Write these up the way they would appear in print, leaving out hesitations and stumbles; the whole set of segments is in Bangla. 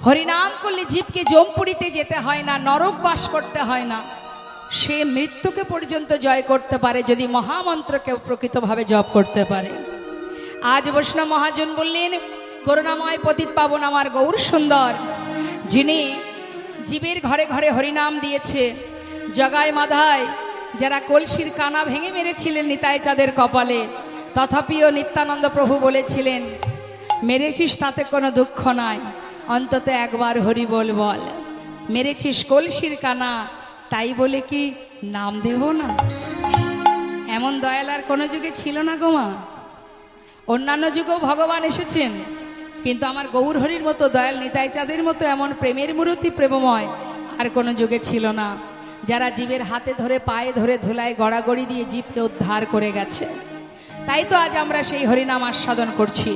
হরিনাম করলে জীবকে যমপুরীতে যেতে হয় না, নরক বাস করতে হয় না, সে মৃত্যুকে পর্যন্ত জয় করতে পারে যদি মহামন্ত্রকে প্রকৃতভাবে জপ করতে পারে। আজ বৈষ্ণব মহাজন বললেন, করুণাময় পতিত পাবন আমার গৌর সুন্দর, যিনি জীবের ঘরে ঘরে হরিনাম দিয়েছে, জগায় মাধায় যারা কলসির কানা ভেঙে মেরেছিলেন নিতাই চাঁদের কপালে, তথাপিও নিত্যানন্দ প্রভু বলেছিলেন, মেরেছিস তাতে কোনো দুঃখ নাই, অন্তত একবার হরি বল বল। মেরেছিস কলসির কানা, তাই বলে কি নাম দেব না? এমন দয়াল আর কোনো যুগে ছিল না গো মা। অন্যান্য যুগেও ভগবান এসেছেন, কিন্তু আমার গৌর হরির মতো দয়াল নিতাই চাঁদের মতো এমন প্রেমের মূর্তি প্রেমময় আর কোনো যুগে ছিল না, যারা জীবের হাতে ধরে পায়ে ধরে ধুলায় গড়াগড়ি দিয়ে জীবকে উদ্ধার করে গেছে। তাই তো আজ আমরা সেই হরিনাম আস্বাদন করছি।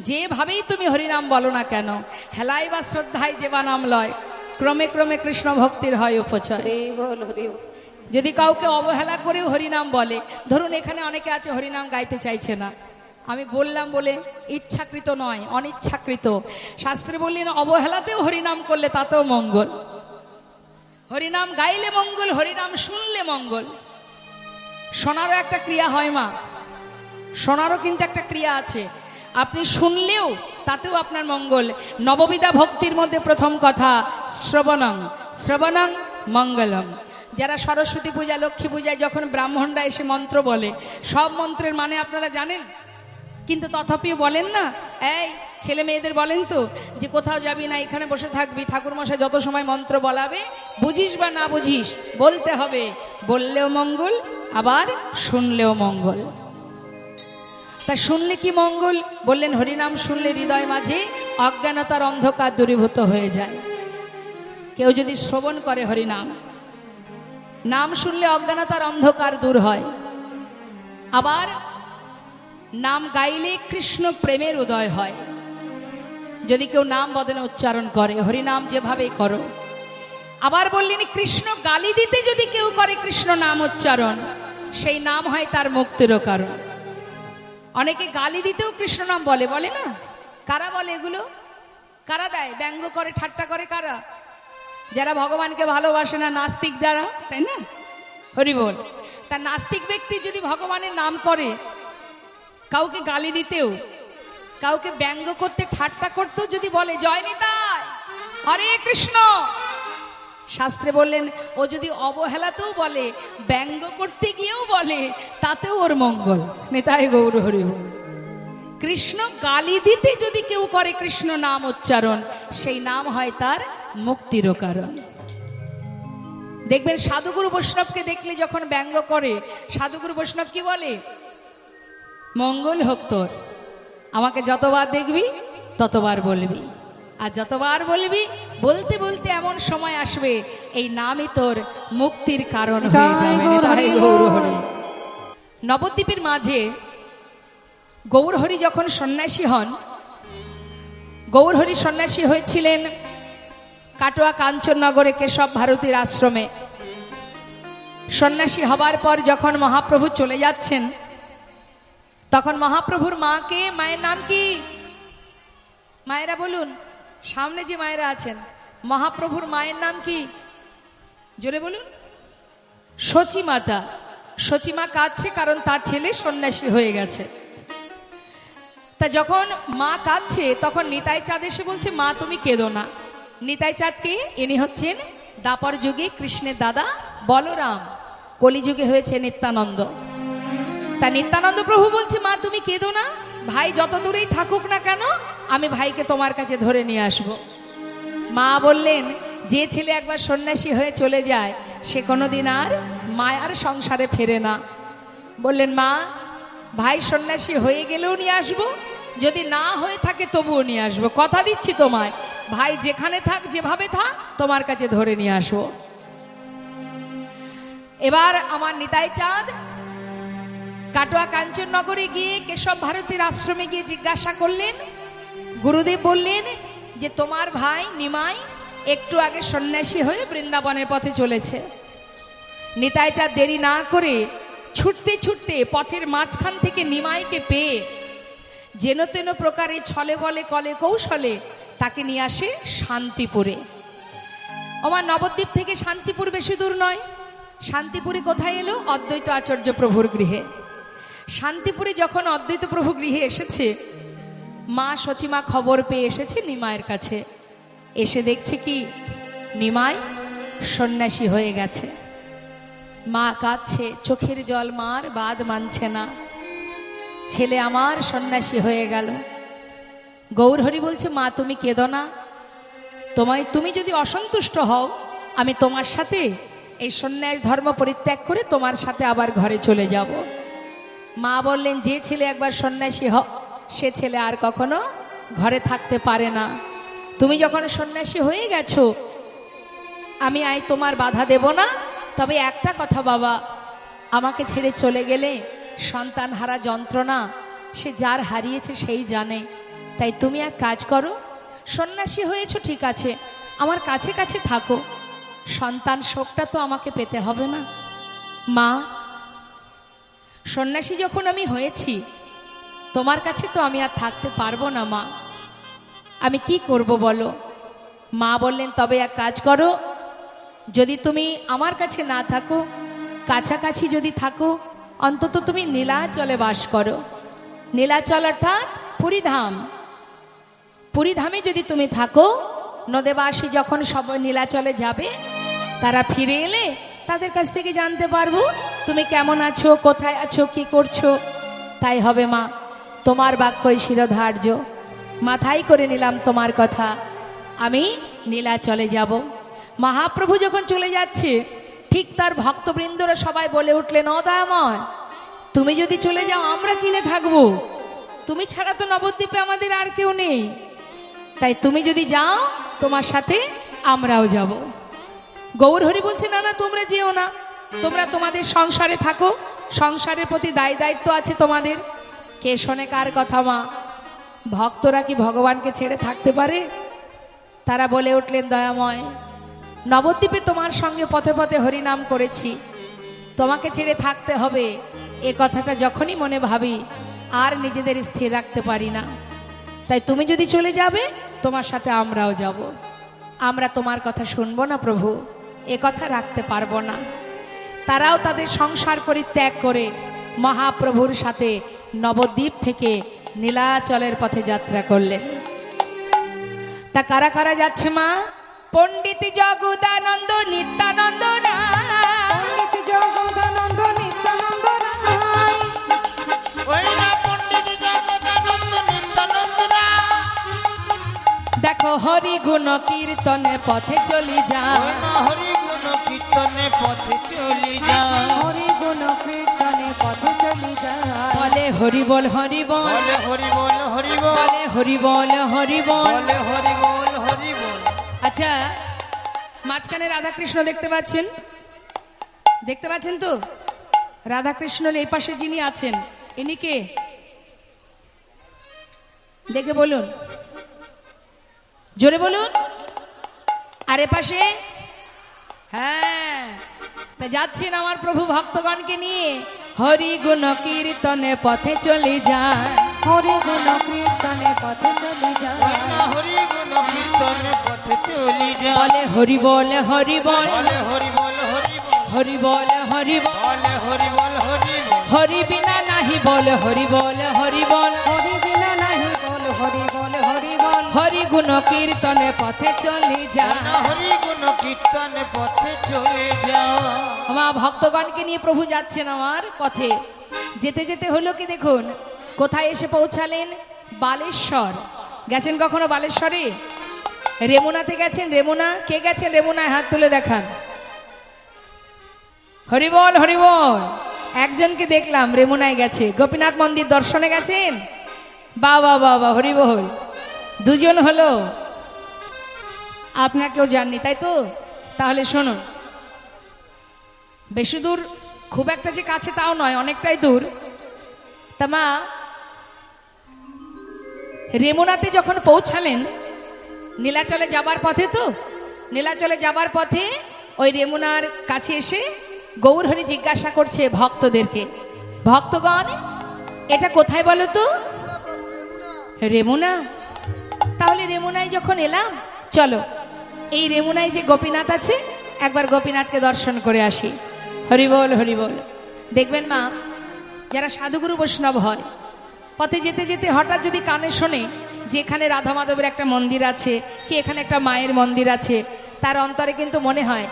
যেভাবেই তুমি হরিনাম বলো না কেন, হেলায় বা শ্রদ্ধায় যে বা নাম লয়, ক্রমে ক্রমে কৃষ্ণ ভক্তির হয় উপচয়। যদি কাউকে অবহেলা করেও হরিনাম বলে, ধরুন এখানে অনেকে আছে হরিনাম গাইতে চাইছে না, আমি বললাম বলে ইচ্ছাকৃত নয়, অনিচ্ছাকৃত। শাস্ত্রে বললেন অবহেলাতেও হরিনাম করলে তাতেও মঙ্গল। হরিনাম গাইলে মঙ্গল, হরিনাম শুনলে মঙ্গল। শোনারও একটা ক্রিয়া হয় মা, শোনারও কিন্তু একটা ক্রিয়া আছে। আপনি শুনলেও তাতেও আপনার মঙ্গল। নববিধা ভক্তির মধ্যে প্রথম কথা শ্রবণং, শ্রবণং মঙ্গলম। যারা সরস্বতী পূজা, লক্ষ্মী পূজায় যখন ব্রাহ্মণরা এসে মন্ত্র বলে, সব মন্ত্রের মানে আপনারা জানেন, কিন্তু তথাপিও বলেন না, এই ছেলে মেয়েদের বলেন তো যে কোথাও যাবি না, এখানে বসে থাকবি, ঠাকুরমশাই যত সময় মন্ত্র বলাবে, বুঝিস বা না বুঝিস বলতে হবে। বললেও মঙ্গল, আবার শুনলেও মঙ্গল। তা শুনলে কি মঙ্গল? বললেন হরিনাম শুনলে হৃদয় মাঝে অজ্ঞানতার অন্ধকার দূরীভূত হয়ে যায়। কেউ যদি শ্রবণ করে হরিনাম, নাম শুনলে অজ্ঞানতার অন্ধকার দূর হয়। আবার নাম গাইলে কৃষ্ণ প্রেমের উদয় হয়। যদি কেউ নাম বদনে উচ্চারণ করে, হরিনাম যেভাবেই করো। আবার বললেন কৃষ্ণ গালি দিতে যদি কেউ করে কৃষ্ণ নাম উচ্চারণ, সেই নাম হয় তার মুক্তিরও কারণ। অনেকে গালি দিতেও কৃষ্ণ নাম বলে, বলে না? কারা বলে এগুলো? কারা দেয়? ব্যঙ্গ করে, ঠাট্টা করে কারা? যারা ভগবানকে ভালোবাসে না, নাস্তিক যারা, তাই না? হরি বল। তা নাস্তিক ব্যক্তি যদি ভগবানের নাম করে, কাউকে গালি দিতেও, কাউকে ব্যঙ্গ করতে, ঠাট্টা করতেও যদি বলে জয় নিতাই, হরে কৃষ্ণ, শাস্ত্রে বললেন ও যদি অবহেলাতেও বলে, ব্যঙ্গ করতে গিয়েও বলে, তাতেও ওর মঙ্গল। নিতাই গৌর হরি বল। কৃষ্ণ গালি দিতে যদি কেউ করে কৃষ্ণ নাম উচ্চারণ, সেই নাম হয় তার মুক্তিরও কারণ। দেখবেন সাধুগুরু বৈষ্ণবকে দেখলে যখন ব্যঙ্গ করে, সাধুগুরু বৈষ্ণব কি বলে? মঙ্গল হোক তোর, আমাকে যতবার দেখবি ততবার বলবি, আর যতবার বলবি, বলতে বলতে এমন সময় আসবে এই নামই তোর মুক্তির কারণ হয়ে যাবে। নবদ্বীপের মাঝে গৌরহরি যখন সন্ন্যাসী হন, গৌরহরি সন্ন্যাসী হয়েছিলেন কাটোয়া কাঞ্চননগরে কেশব ভারতীর আশ্রমে। সন্ন্যাসী হবার পর যখন মহাপ্রভু চলে যাচ্ছেন, তখন মহাপ্রভুর মাকে, মায়ের নাম কি? মায়েরা বলুন, সামনে যে মায়েরা আছেন, মহাপ্রভুর মায়ের নাম কি? জোরে বলুন। সচী মাতা। সচীমা কাঁদছে, কারণ তার ছেলে সন্ন্যাসী হয়ে গেছে। তা যখন মা কাঁদছে, তখন নিতাই চাঁদ এসে বলছে, মা তুমি কেঁদো না। নিতাই চাঁদকে, ইনি হচ্ছেন দাপর যুগে কৃষ্ণের দাদা বলরাম, কলিযুগে হয়েছে নিত্যানন্দ। তা নিত্যানন্দ প্রভু বলছে, মা তুমি কেঁদো না, ভাই যত দূরেই থাকুক না কেন, আমি ভাইকে তোমার কাছে ধরে নিয়ে আসব। মা বললেন, যে ছেলে একবার সন্ন্যাসী হয়ে চলে যায়, সে কোনোদিন আর মায়ার সংসারে ফেরে না। বললেন, মা ভাই সন্ন্যাসী হয়ে গেলেও নিয়ে আসবো, যদি না হয়ে থাকে তবুও নিয়ে আসবো, কথা দিচ্ছি তোমায়, ভাই যেখানে থাক, যেভাবে থাক, তোমার কাছে ধরে নিয়ে আসবো। এবার আমার নিতাই চাঁদ কাটোয়া কাঞ্চননগরে গিয়ে কেশব ভারতীর আশ্রমে গিয়ে জিজ্ঞাসা করলেন। গুরুদেব বললেন যে তোমার ভাই নিমাই একটু আগে সন্ন্যাসী হয়ে বৃন্দাবনের পথে চলেছে। নিতাই চাঁদ দেরি না করে ছুটতে ছুটতে পথের মাঝখান থেকে নিমাইকে পেয়ে যেন তেন প্রকারে ছলে বলে কলে কৌশলে তাকে নিয়ে আসে শান্তিপুরে। আমার নবদ্বীপ থেকে শান্তিপুর বেশি দূর নয়। শান্তিপুরে কোথায় এলো? অদ্বৈত আচার্য প্রভুর গৃহে। শান্তিপুরে যখন অদ্বৈত প্রভু গৃহে এসেছে, মা সচিমা খবর পেয়ে এসেছে নিমায়ের কাছে। এসে দেখছে কি নিমাই সন্ন্যাসী হয়ে গেছে। মা কাঁদছে, চোখের জল মার বাদ মানছে না, ছেলে আমার সন্ন্যাসী হয়ে গেল। গৌরহরি বলছে, মা তুমি কেঁদো না, তুমি যদি অসন্তুষ্ট হও আমি তোমার সাথে এই সন্ন্যাস ধর্ম পরিত্যাগ করে তোমার সাথে আবার ঘরে চলে যাব। মা বললেন, যে ছেলে একবার সন্ন্যাসী সে ছেলে আর কখনো ঘরে থাকতে পারে না। তুমি যখন সন্ন্যাসী হয়ে গেছো আমি তোমার বাধা দেব না। তবে একটা কথা বাবা, আমাকে ছেড়ে চলে গেলে সন্তান হারা যন্ত্রণা সে যার হারিয়েছে সেই জানে। তাই তুমি এক কাজ করো, সন্ন্যাসী হয়েছো ঠিক আছে, আমার কাছে কাছে থাকো, সন্তান শোকটা তো আমাকে পেতে হবে না। মা, সন্ন্যাসী যখন আমি হয়েছি তোমার কাছে তো আমি আর থাকতে পারবো না মা, আমি কি করব বলো। মা বললেন, তবে এক কাজ করো, যদি তুমি আমার কাছে না থাকো, কাছাকাছি যদি থাকো, অন্তত তুমি নীলাচলে বাস করো। নীলাচল অর্থাৎ পুরীধাম। পুরীধামে যদি তুমি থাকো, নদেবাসী যখন সব নীলাচলে যাবে তারা ফিরে এলে তাদের কাছ থেকে জানতে পারবো তুমি কেমন আছো, কোথায় আছো, কি করছো। তাই হবে মা, তোমার বাক্যই শিরোধার্য। মাথায় করে নিলাম তোমার কথা, আমি নীলাচলে যাব। মহাপ্রভু যখন চলে যাচ্ছে ঠিক তার ভক্তবৃন্দরা সবাই বলে উঠলেন, ও দয়াময়, তুমি যদি চলে যাও আমরা কিনে থাকবো, তুমি ছাড়া তো নবদ্বীপে আমাদের আর কেউ নেই, তাই তুমি যদি যাও তোমার সাথে আমরাও যাব। গৌরহরি বলছে, না না তোমরা যেও না, তোমরা তোমাদের সংসারে থাকো, সংসারের প্রতি দায় দায়িত্ব আছে তোমাদের। কে শোনে কার কথা মা? ভক্তরা কি ভগবানকে ছেড়ে থাকতে পারে? তারা বলে উঠলেন, দয়াময়, নবদ্বীপে তোমার সঙ্গে পথে পথে হরিনাম করেছি, তোমাকে ছেড়ে থাকতে হবে এ কথাটা যখনই মনে ভাবি আর নিজেদের স্থির রাখতে পারি না। তাই তুমি যদি চলে যাবে তোমার সাথে আমরাও যাব। আমরা তোমার কথা শুনবো না প্রভু, এ কথা রাখতে পারবো না। তারাও তাদের সংসার পরিত্যাগ করে মহাপ্রভুর সাথে নবদ্বীপ থেকে নীলাচলের পথে যাত্রা করলেন। তা কারা কারা যাচ্ছে মা? পণ্ডিত জগদানন্দ নিত্যানন্দ রায়, পণ্ডিত জগদানন্দ নিত্যানন্দ রায়, ওই না পণ্ডিত জগদানন্দ নিত্যানন্দ রায়। দেখো হরি গুণ কীর্তনে পথে চলি যায়, হরি গুণ কীর্তনে পথে চলি যায়, হরি গুণ কীর্তনে পথে চলি যায়। বলে হরি বল হরি বল, বলে হরি বল হরি বল, বলে হরি বল হরি বল, বলে হরি বল হরি বল। আচ্ছা, মাঝখানে রাধাকৃষ্ণ দেখতে পাচ্ছেন? দেখতে পাচ্ছেন তো? রাধাকৃষ্ণের এই পাশে যিনি আছেন ইনি কে? দেখে বলুন, জোরে বলুন। আর এ পাশে? হ্যাঁ, তা যাচ্ছেন আমার প্রভু ভক্তগণকে নিয়ে হরি গুণ কীর্তনে পথে চলে যায়, হরি গুণ কীর্তনে পথে চলে যায়, হরি গুণ কীর্তনে পথে চলে যায়। বলে হরি বল হরি বল, বলে হরি বল হরি বল, হরি বল হরি বল, বলে হরি বল হরি বল। হরি বিনা নাহি বল হরি বল হরি বল, হরি বিনা নাহি বল হরি বল হরি বল। হরি গুণ কীর্তনে পথে চলে যায়, হরি গুণ কীর্তনে পথে চলে যায়। আমার ভক্তগণকে নিয়ে প্রভু যাচ্ছেন আমার পথে। যেতে যেতে হলো কি দেখুন, কোথায় এসে পৌঁছালেন? বালেশ্বর। গেছেন কখনো বালেশ্বরে? রেমুনাতে গেছেন? রেমুনা কে গেছেন? রেমুনায় হাত তুলে দেখান। হরিবল হরিবল। একজনকে দেখলাম রেমুনায় গেছে। গোপীনাথ মন্দির দর্শনে গেছেন? বাবা বাবা হরিবল। দুজন হলো, আপনার কেউ জাননি তাই তো? তাহলে শুনুন, বেশি দূর খুব একটা যে কাছে তাও নয়, অনেকটাই দূর। তা মা রেমুনাতে যখন পৌঁছালেন, নীলাচলে যাবার পথে তো, নীলাচলে যাবার পথে ওই রেমুনার কাছে এসে গৌরহরি জিজ্ঞাসা করছে ভক্তদেরকে, ভক্তগণ এটা কোথায় বলো তো? রেমুনা। তা তাহলে রেমুনায় যখন এলাম, চলো এই রেমুনায় যে গোপীনাথ আছে একবার গোপীনাথকে দর্শন করে আসি। হরিবল হরিবল। দেখবেন মা, যারা সাধুগুরু বৈষ্ণব হয়, পথে যেতে যেতে হঠাৎ যদি কানে শোনে যে এখানে রাধা মাধবের একটা মন্দির আছে, কি এখানে একটা মায়ের মন্দির আছে, তার অন্তরে কিন্তু মনে হয়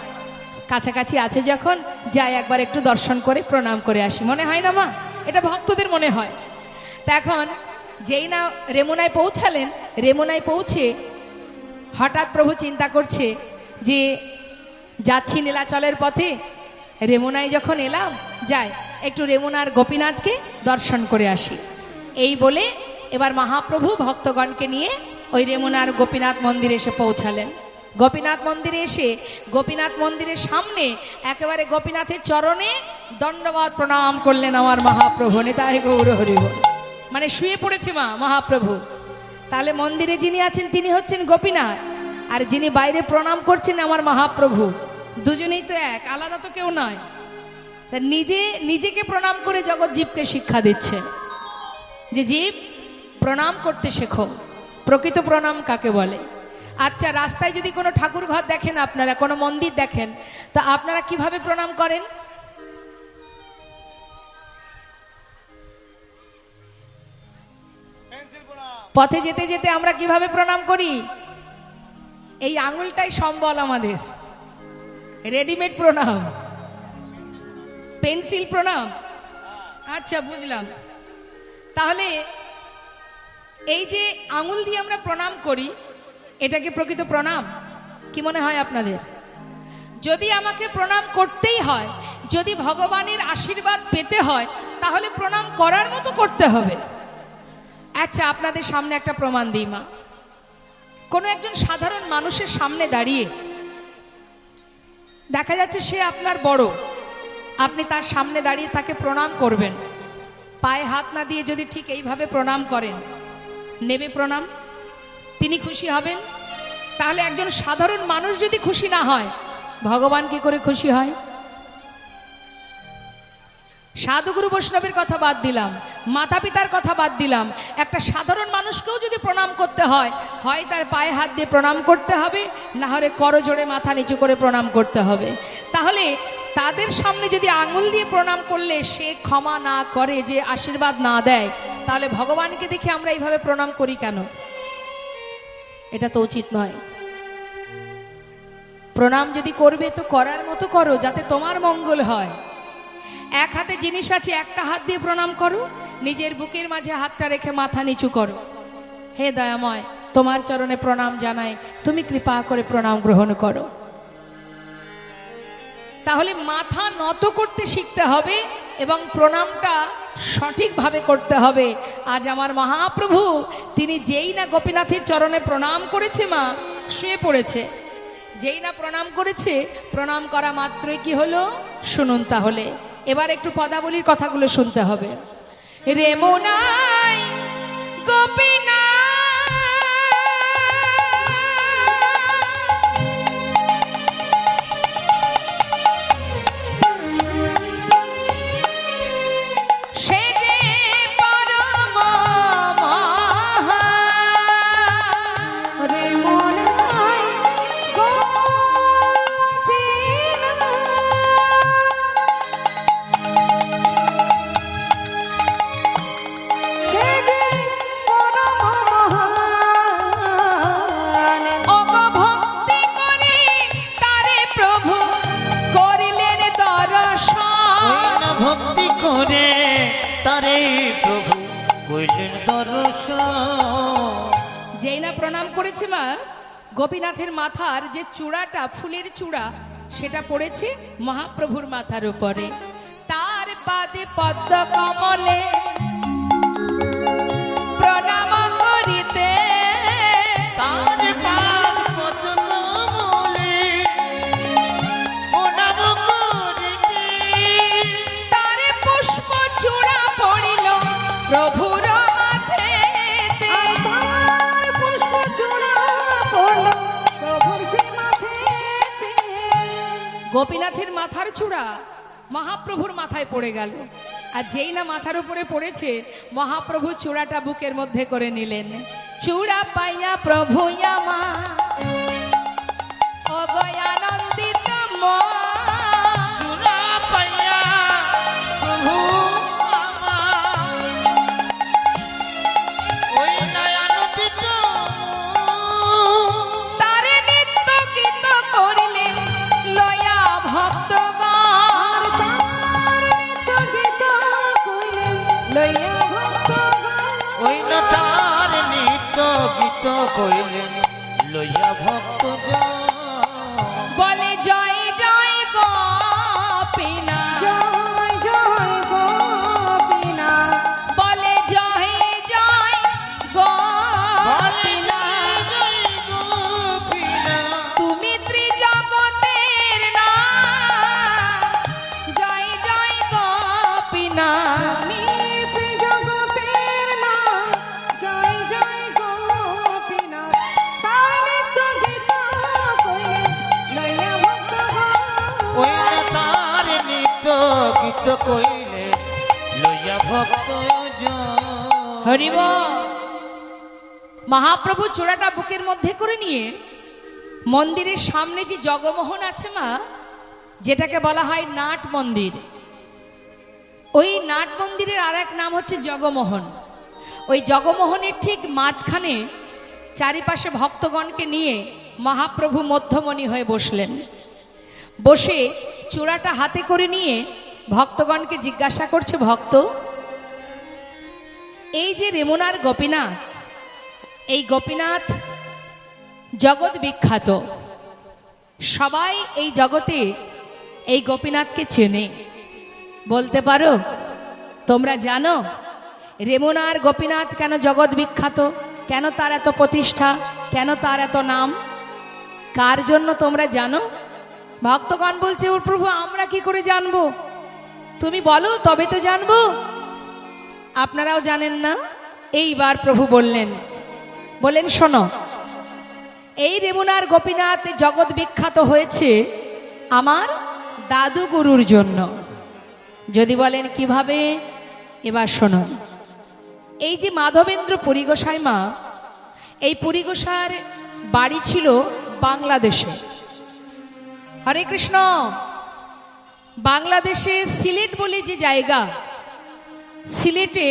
কাছাকাছি আছে যখন যাই একবার একটু দর্শন করে প্রণাম করে আসি, মনে হয় না মা? এটা ভক্তদের মনে হয়। তা এখন যেই না রেমুনায় পৌঁছালেন, রেমুনায় পৌঁছে হঠাৎ প্রভু চিন্তা করছে যে যাচ্ছি নীলাচলের পথে, রেমুনায় যখন এলাম যাই একটু রেমুনার গোপীনাথকে দর্শন করে আসি। এই বলে এবার মহাপ্রভু ভক্তগণকে নিয়ে ওই রেমুনার গোপীনাথ মন্দিরে এসে পৌঁছালেন। গোপীনাথ মন্দিরে এসে গোপীনাথ মন্দিরের সামনে একেবারে গোপীনাথের চরণে দণ্ডবাদ প্রণাম করলেন আমার মহাপ্রভু। নিতাই গৌর হরি বল। মানে শুয়ে পড়েছে মা মহাপ্রভু। তাহলে মন্দিরে যিনি আছেন তিনি হচ্ছেন গোপীনাথ, আর যিনি বাইরে প্রণাম করছেন আমার মহাপ্রভু। দুজনেই তো এক, আলাদা তো কেউ নয়। নিজেকে প্রণাম করে জগৎ জীবকে শিক্ষা দিচ্ছে যে জীব প্রণাম করতে শেখো। প্রকৃত প্রণাম কাকে বলে? আচ্ছা, রাস্তায় যদি কোনো ঠাকুর ঘর দেখেন, আপনারা কোনো মন্দির দেখেন, তা আপনারা কিভাবে প্রণাম করেন? পথে যেতে যেতে আমরা কিভাবে প্রণাম করি? এই আঙুলটাই সম্বল আমাদের। রেডিমেড প্রণাম, পেন্সিল প্রণাম। আচ্ছা, বুঝলাম। তাহলে এই যে আঙুল দিয়ে আমরা প্রণাম করি, এটাকে প্রকৃত প্রণাম কি মনে হয় আপনাদের? যদি আমাকে প্রণাম করতেই হয়, যদি ভগবানের আশীর্বাদ পেতে হয়, তাহলে প্রণাম করার মতো করতে হবে। আচ্ছা, আপনাদের সামনে একটা প্রমাণ দিই মা। কোনো একজন সাধারণ মানুষের সামনে দাঁড়িয়ে দেখা যাচ্ছে সে আপনার বড়, আপনি তার সামনে দাঁড়িয়ে তাকে প্রণাম করবেন, পায়ে হাত না দিয়ে যদি ঠিক এইভাবে প্রণাম করেন, নেবে প্রণাম? তিনি খুশি হবেন? তাহলে একজন সাধারণ মানুষ যদি খুশি না হয়, ভগবান কি করে খুশি হয়? সাধুগুরু বৈষ্ণবের কথা বাদ দিলাম, মাতা পিতার কথা বাদ দিলাম, একটা সাধারণ মানুষকেও যদি প্রণাম করতে হয়, হয় তার পায়ে হাত দিয়ে প্রণাম করতে হবে, না হলে করজোড়ে মাথা নিচু করে প্রণাম করতে হবে। তাহলে তাদের সামনে যদি আঙুল দিয়ে প্রণাম করলে সে ক্ষমা না করে, যে আশীর্বাদ না দেয়, তাহলে ভগবানকে দেখে আমরা এইভাবে প্রণাম করি কেন? এটা তো উচিত নয়। প্রণাম যদি করবে তো করার মতো করো, যাতে তোমার মঙ্গল হয়। এক হাতে জিনিস আছে, একটা হাত দিয়ে প্রণাম করো, নিজের বুকের মাঝে হাতটা রেখে মাথা নিচু করো। হে দয়াময়, তোমার চরণে প্রণাম জানাই, তুমি কৃপা করে প্রণাম গ্রহণ করো। তাহলে মাথা নত করতে শিখতে হবে এবং প্রণামটা সঠিকভাবে করতে হবে। আজ আমার মহাপ্রভু তিনি যেই না গোপীনাথের চরণে প্রণাম করেছে মা, শুয়ে পড়েছে। যেই না প্রণাম করেছে, প্রণাম করা মাত্রই কি হলো শুনুন। তাহলে এবার একটু পদাবলীর কথাগুলো শুনতে হবে। রেমুনাই গোপীনাথ যেই না প্রণাম করেছে মা, গোপীনাথের মাথার যে চূড়াটা, ফুলের চূড়া, সেটা পড়েছে মহাপ্রভুর মাথার উপরে। তার পাদে পদ্ম কমলে প্রণাম করিতে, তার পাদ পদ্ম কমলে প্রণাম করিতে, তার পুষ্প চূড়া পড়িল প্রভুর গোপীনাথের মাথার চূড়া মহাপ্রভুর মাথায় পড়ে গেল। আর যেই না মাথার উপরে পড়েছে, মহাপ্রভু চূড়াটা বুকের মধ্যে করে নিলেন। চূড়া পাইয়া প্রভু আমার অগয় আনন্দিত মন। চূড়া পাইয়া প্রভু আমার ওই নয়নাতীত তারে নিত্য গীত করিলেন লয়া ভক্তগণ। ওই না তার নিত্য গীত কইলেন লইয়া ভক্ত বলে জয় জয় গোপীনাথ, বলে জয় জয় গোপীনাথ, তুমি ত্রিজগতের নাথ, জয় জয় গোপীনাথ। ওই না তার নিত্য গীত কইলে লইয়া ভক্ত হরিব মহাপ্রভু চূড়াটা বুকের মধ্যে করে নিয়ে মন্দিরের সামনে যে জগমোহন আছে মা, যেটাকে বলা হয় নাট মন্দির, ওই নাট মন্দিরের আর এক নাম হচ্ছে জগমোহন। ওই জগমোহনের ঠিক মাঝখানে চারিপাশে ভক্তগণকে নিয়ে মহাপ্রভু মধ্যমণি হয়ে বসলেন। বসে চূড়াটা হাতে করে নিয়ে ভক্তগণকে জিজ্ঞাসা করছে, ভক্ত এই যে রেমুনার গোপীনাথ, এই গোপীনাথ জগৎ বিখ্যাত, সবাই এই জগতে এই গোপীনাথকে চেনে, বলতে পারো তোমরা জানো রেমুনার গোপীনাথ কেন জগৎ বিখ্যাত, কেন তার এত প্রতিষ্ঠা, কেন তার এত নাম, কার জন্য তোমরা জানো? ভক্তগণ বলছে, ওর প্রভু আমরা কি করে জানবো, তুমি বলো তবে তো জানবো। আপনারাও জানেন না? এইবার প্রভু বললেন শোনো, এই রেমুনার গোপীনাথ জগৎ বিখ্যাত হয়েছে আমার দাদু গুরুর জন্য। যদি বলেন কিভাবে, এবার শোনো। এই যে মাধবেন্দ্র পুরী গোসাই মা, এই পুরী গোসাইয়ের বাড়ি ছিল বাংলাদেশে। হরে কৃষ্ণ। বাংলাদেশে সিলেট বলে যে জায়গা, সিলেটে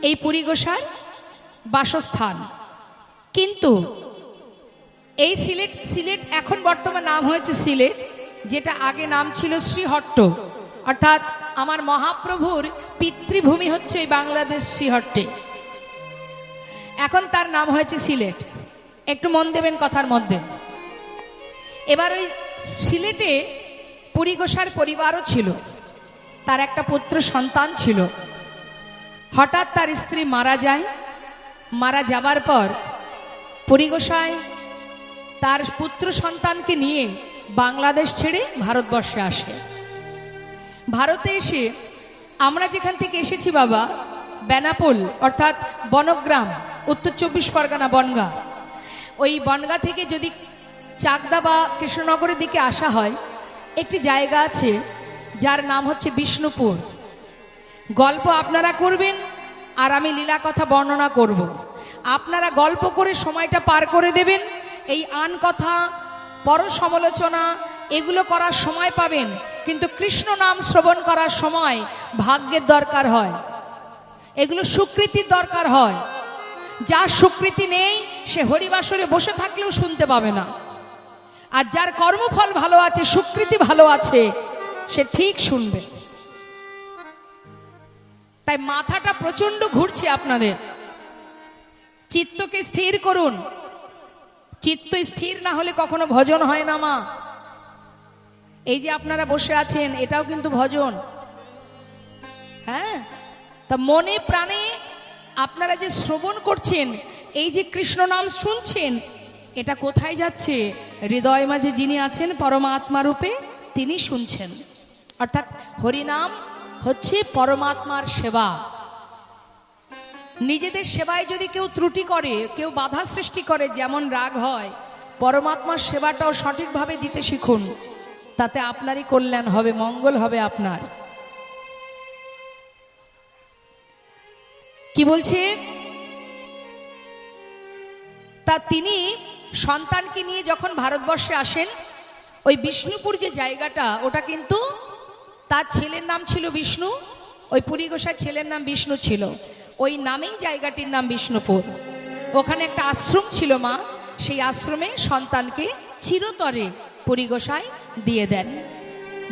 এই পুরী গোসাইয়ের বাসস্থান। কিন্তু এই সিলেট এখন বর্তমান নাম হয়েছে সিলেট, যেটা আগে নাম ছিল শ্রীহট্ট। অর্থাৎ আমার মহাপ্রভুর পিতৃভূমি হচ্ছে এই বাংলাদেশ শ্রীহট্টে, এখন তার নাম হয়েছে সিলেট। একটু মন দেবেন কথার মধ্যে। এবার ওই সিলেটে পুরী গোসাইয়ের পরিবারও ছিল, তার একটা পুত্র সন্তান ছিল। হঠাৎ তার স্ত্রী মারা যায়। মারা যাবার পর পুরী গোসাই তার পুত্র সন্তানকে নিয়ে বাংলাদেশ ছেড়ে ভারতবর্ষে আসে। ভারতে এসে আমরা যেখান থেকে এসেছি বাবা, বেনাপোল অর্থাৎ বনগ্রাম, উত্তর 24 পরগনা বনগা, ওই বনগা থেকে যদি চাকদা বা কৃষ্ণনগরের দিকে আসা হয়, একটি জায়গা আছে যার নাম হচ্ছে বিষ্ণুপুর। গল্প আপনারা করবেন আর আমি লীলা কথা বর্ণনা করব। আপনারা গল্প করে সময়টা পার করে দেবেন। এই আন কথা, পর সমালোচনা এগুলো করার সময় পাবেন, কিন্তু কৃষ্ণ নাম শ্রবণ করার সময় ভাগ্যের দরকার হয়, এগুলো সুকৃতির দরকার হয়। যার সুকৃতি নেই সে হরিবাসরে বসে থাকলেও শুনতে পাবে না, আর যার কর্মফল ভালো আছে, সুকৃতি ভালো আছে, সে ঠিক শুনবে। তাই মাথাটা প্রচন্ড ঘুরছে আপনাদের, চিত্তকে স্থির করুন। চিত্ত স্থির না হলে কখনো ভজন হয় না মা। এই যে আপনারা বসে আছেন, এটাও কিন্তু ভজন। হ্যাঁ, তা মনে প্রাণে আপনারা যে শ্রবণ করছেন, এই যে কৃষ্ণ নাম শুনছেন, এটা কোথায় যাচ্ছে? হৃদয় মাঝে যিনি আছেন পরমাত্মা রূপে, তিনি শুনছেন। অর্থাৎ হরিনাম হচ্ছে পরমাত্মার সেবা। নিজেদের সেবায় যদি কেউ ত্রুটি করে, কেউ বাধা সৃষ্টি করে, যেমন রাগ হয়, পরমাত্মার সেবাটাও সঠিকভাবে দিতে শিখুন, তাতে আপনারই কল্যাণ হবে, মঙ্গল হবে আপনার। কি বলছে? তা তিনি সন্তানকে নিয়ে যখন ভারতবর্ষে আসেন, ওই বিষ্ণুপুর যে জায়গাটা, ওটা কিন্তু তার ছেলের নাম ছিল বিষ্ণু, ওই পুরী গোসাইয়ের ছেলের নাম বিষ্ণু ছিল, ওই নামেই জায়গাটির নাম বিষ্ণুপুর। ওখানে একটা আশ্রম ছিল মা, সেই আশ্রমে সন্তানকে চিরতরে পুরী গোসাই দিয়ে দেন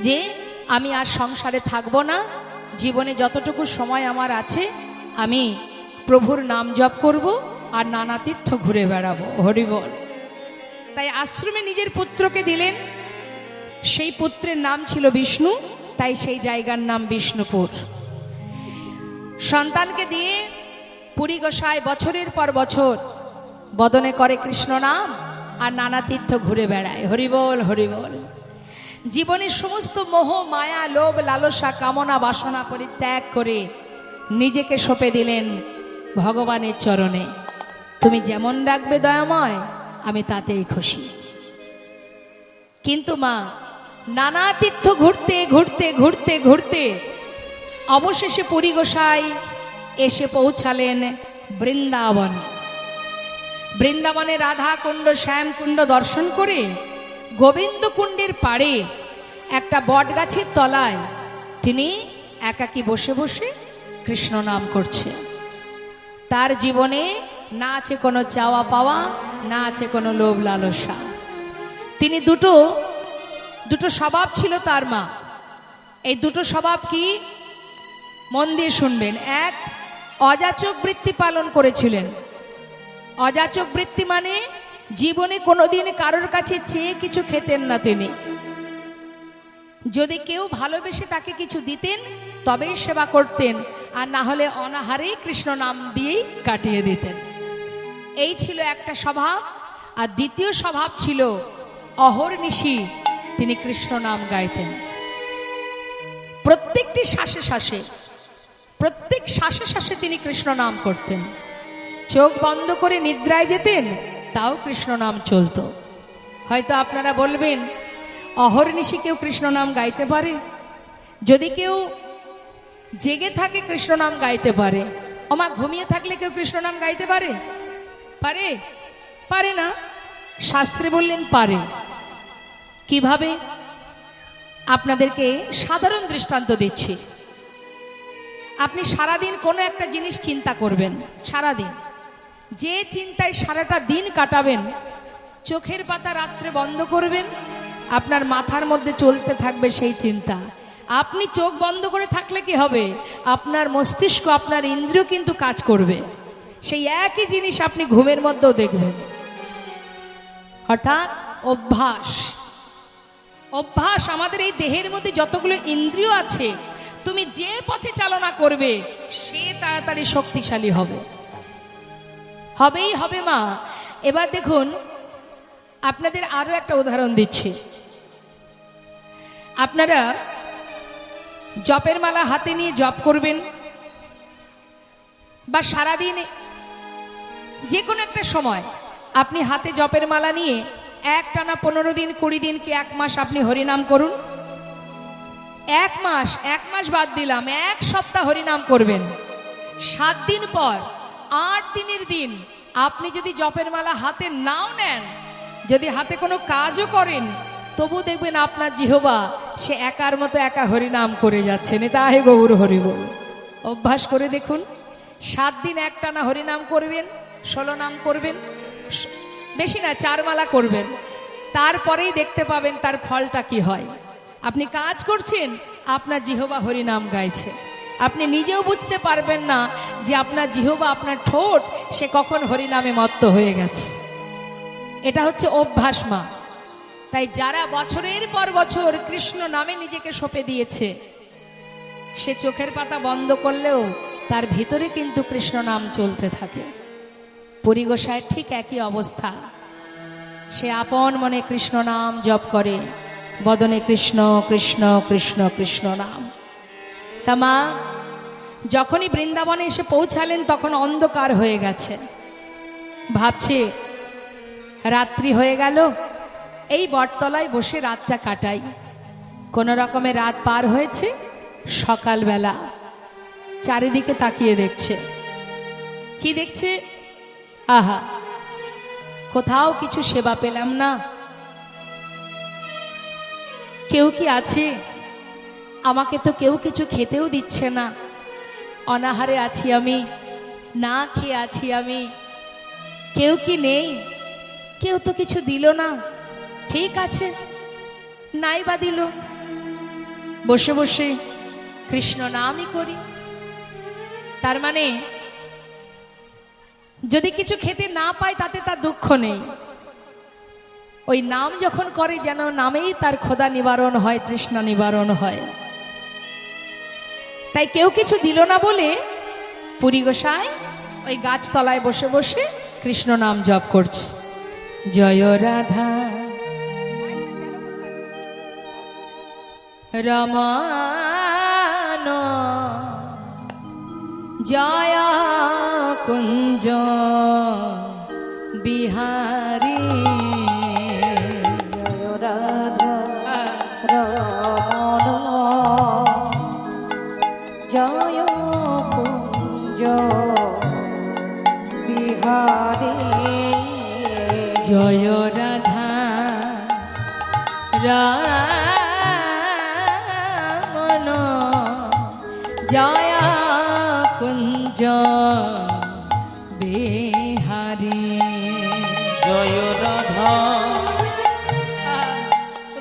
যে আমি আর সংসারে থাকব না, জীবনে যতটুকু সময় আমার আছে আমি প্রভুর নাম জপ করব আর নানা তীর্থ ঘুরে বেড়াবো। হরি বল। তাই আশ্রমে নিজের পুত্রকে দিলেন, সেই পুত্রের নাম ছিল বিষ্ণু, তাই সেই জায়গার নাম বিষ্ণুপুর। সন্তানকে দিয়ে পুরী গোসাই বছরের পর বছর বদনে করে কৃষ্ণ নাম আর নানা তীর্থ ঘুরে বেড়ায়। হরি বল, হরি বল। জীবনের সমস্ত মোহ মায়া লোভ লালসা কামনা বাসনা পরিত্যাগ করে নিজেকে সঁপে দিলেন ভগবানের চরণে। তুমি যেমন ডাকবে দয়াময়, আমি তাতেই খুশি। কিন্তু মা নানা তীর্থ ঘুরতে ঘুরতে ঘুরতে ঘুরতে অবশেষে পুরী গোসাই এসে পৌঁছালেন বৃন্দাবন। বৃন্দাবনে রাধা কুণ্ড শ্যাম কুণ্ড দর্শন করে গোবিন্দ কুণ্ডের পাড়ে একটা বট গাছের তলায় তিনি একাকী বসে বসে কৃষ্ণ নাম করছে। তার জীবনে না আছে কোনো চাওয়া পাওয়া, না আছে কোনো লোভ লালসা। তিনি দুটো স্বভাব ছিল তার মা। এই দুটো স্বভাব কি? মন দিয়ে শুনবেন। এক, অযাচক বৃত্তি পালন করেছিলেন। অযাচক বৃত্তি মানে জীবনে কোনোদিন কারোর কাছে চেয়ে কিছু খেতেন না তিনি। যদি কেউ ভালোবেসে তাকে কিছু দিতেন তবেই সেবা করতেন, আর না হলে অনাহারেই কৃষ্ণ নাম দিয়েই কাটিয়ে দিতেন। এই ছিল একটা স্বভাব। আর দ্বিতীয় স্বভাব ছিল অহর্নিশি তিনি কৃষ্ণ নাম গাইতেন। প্রত্যেকটি শ্বাসে শ্বাসে, প্রত্যেক শ্বাসে শ্বাসে তিনি কৃষ্ণ নাম করতেন। চোখ বন্ধ করে নিদ্রায় যেতেন, তাও কৃষ্ণ নাম চলতো। হয়তো আপনারা বলবেন, অহর্নিশি কেউ কৃষ্ণ নাম গাইতে পারে? যদি কেউ জেগে থাকে কৃষ্ণ নাম গাইতে পারে, ওমা ঘুমিয়ে থাকলে কেউ কৃষ্ণ নাম গাইতে পারে? পারে? পারে না। শাস্ত্রে বললেন পারে। কিভাবে? আপনাদেরকে সাধারণ দৃষ্টান্ত দিচ্ছি। আপনি সারাদিন কোনো একটা জিনিস চিন্তা করবেন, সারাদিন যে চিন্তায় সারাটা দিন কাটাবেন, চোখের পাতা রাত্রে বন্ধ করবেন, আপনার মাথার মধ্যে চলতে থাকবে সেই চিন্তা। আপনি চোখ বন্ধ করে থাকলে কি হবে? আপনার মস্তিষ্ক, আপনার ইন্দ্রিয় কিন্তু কাজ করবে। সেই একই জিনিস আপনি ঘুমের মধ্যেও দেখবেন। অর্থাৎ অভ্যাস। অভ্যাস। আমাদের এই দেহের মধ্যে যতগুলো ইন্দ্রিয় আছে, তুমি যে পথে চালনা করবে সে তাড়াতাড়ি শক্তিশালী হবে। হবেই হবে মা। এবার দেখুন, আপনাদের আরো একটা উদাহরণ দিচ্ছি। আপনারা জপের মালা হাতে নিয়ে জপ করবেন, বা সারাদিন যে কোনো একটা সময় আপনি হাতে জপের মালা নিয়ে একটানা 15 দিন 20 দিন কি 1 মাস আপনি হরিনাম করুন। 1 মাস বাদ দিলাম, 1 সপ্তাহ হরিনাম করবেন। 7 দিন পর 8 দিনের দিন আপনি যদি জপের মালা হাতে নাও নেন, যদি হাতে কোনো কাজও করেন, তবু দেখবেন আপনার জিহ্বা সে একার মতো একা হরিনাম করে যাচ্ছে। নিতাই গৌর হরি বল। অভ্যাস করে দেখুন। 7 দিন একটানা হরিনাম করবেন, 16 নাম করবেন, বেশি না 4 মালা করবেন। তারপরেই দেখতে পাবেন তার ফলটা কি হয়। আপনি কাজ করছেন, আপনার জিহ্বা হরিনাম গাইছে। আপনি নিজেও বুঝতে পারবেন না যে আপনার জিহ্বা, আপনার ঠোঁট সে কখন হরিনামে মত্ত হয়ে গেছে। এটা হচ্ছে অভ্যাস মা। তাই যারা বছরের পর বছর কৃষ্ণ নামে নিজেকে সঁপে দিয়েছে, সে চোখের পাতা বন্ধ করলেও তার ভিতরে কিন্তু কৃষ্ণ নাম চলতে থাকে। পুরী গোসাইয়ের ঠিক একই অবস্থা। সে আপন মনে কৃষ্ণ নাম জপ করে, বদনে কৃষ্ণ কৃষ্ণ কৃষ্ণ কৃষ্ণ নাম। তা মা যখনই বৃন্দাবনে এসে পৌঁছালেন তখন অন্ধকার হয়ে গেছে। ভাবছে রাত্রি হয়ে গেল, এই বটতলায় বসে রাতটা কাটাই। কোনো রকমে রাত পার হয়েছে। সকালবেলা চারিদিকে তাকিয়ে দেখছে। কি দেখছে? আহা, কোথাও কিছু সেবা পেলাম না। কেউ কি আছে? আমাকে তো কেউ কিছু খেতেও দিচ্ছে না, অনাহারে আছি আমি, না খেয়ে আছি আমি। কেউ কি নেই? কেউ তো কিছু দিল না। ঠিক আছে, নাই বা দিল, বসে বসে কৃষ্ণ নামই করি। তার মানে যদি কিছু খেতে না পায় তাতে তার দুঃখ নেই। ওই নাম যখন করে যেন নামেই তার ক্ষুধা নিবারণ হয়, তৃষ্ণা নিবারণ হয়। তাই কেউ কিছু দিল না বলে পুরী গোসাই ওই গাছতলায় বসে বসে কৃষ্ণ নাম জপ করছে। জয় রাধা রমান জয় কুঞ্জ বিহারী। জয় রাধা রমণ জয় কুঞ্জ বিহারী। জয় রাধা রমণ জয় কুঞ্জ বিহারী। জয় রাধা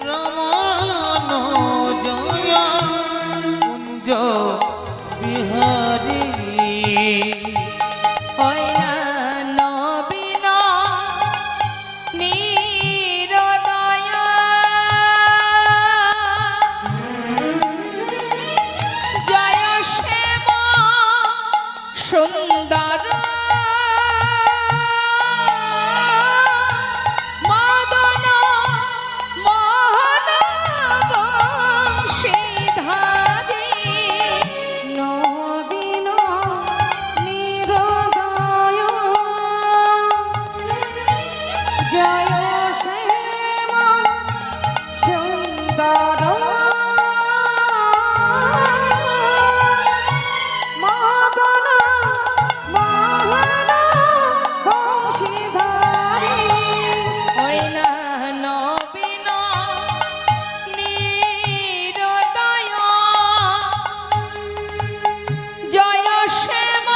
রমণ জয় কুঞ্জ বিহারী। ওই নবীন নিরদয় জয় শ্যাম সুন্দর মদন মোহন বংশীধারী। নবীন নিরদয় জয় শ্যাম সুন্দর মদন মোহন বংশীধারী। ওই না নবীন নিরদয় জয় শ্যাম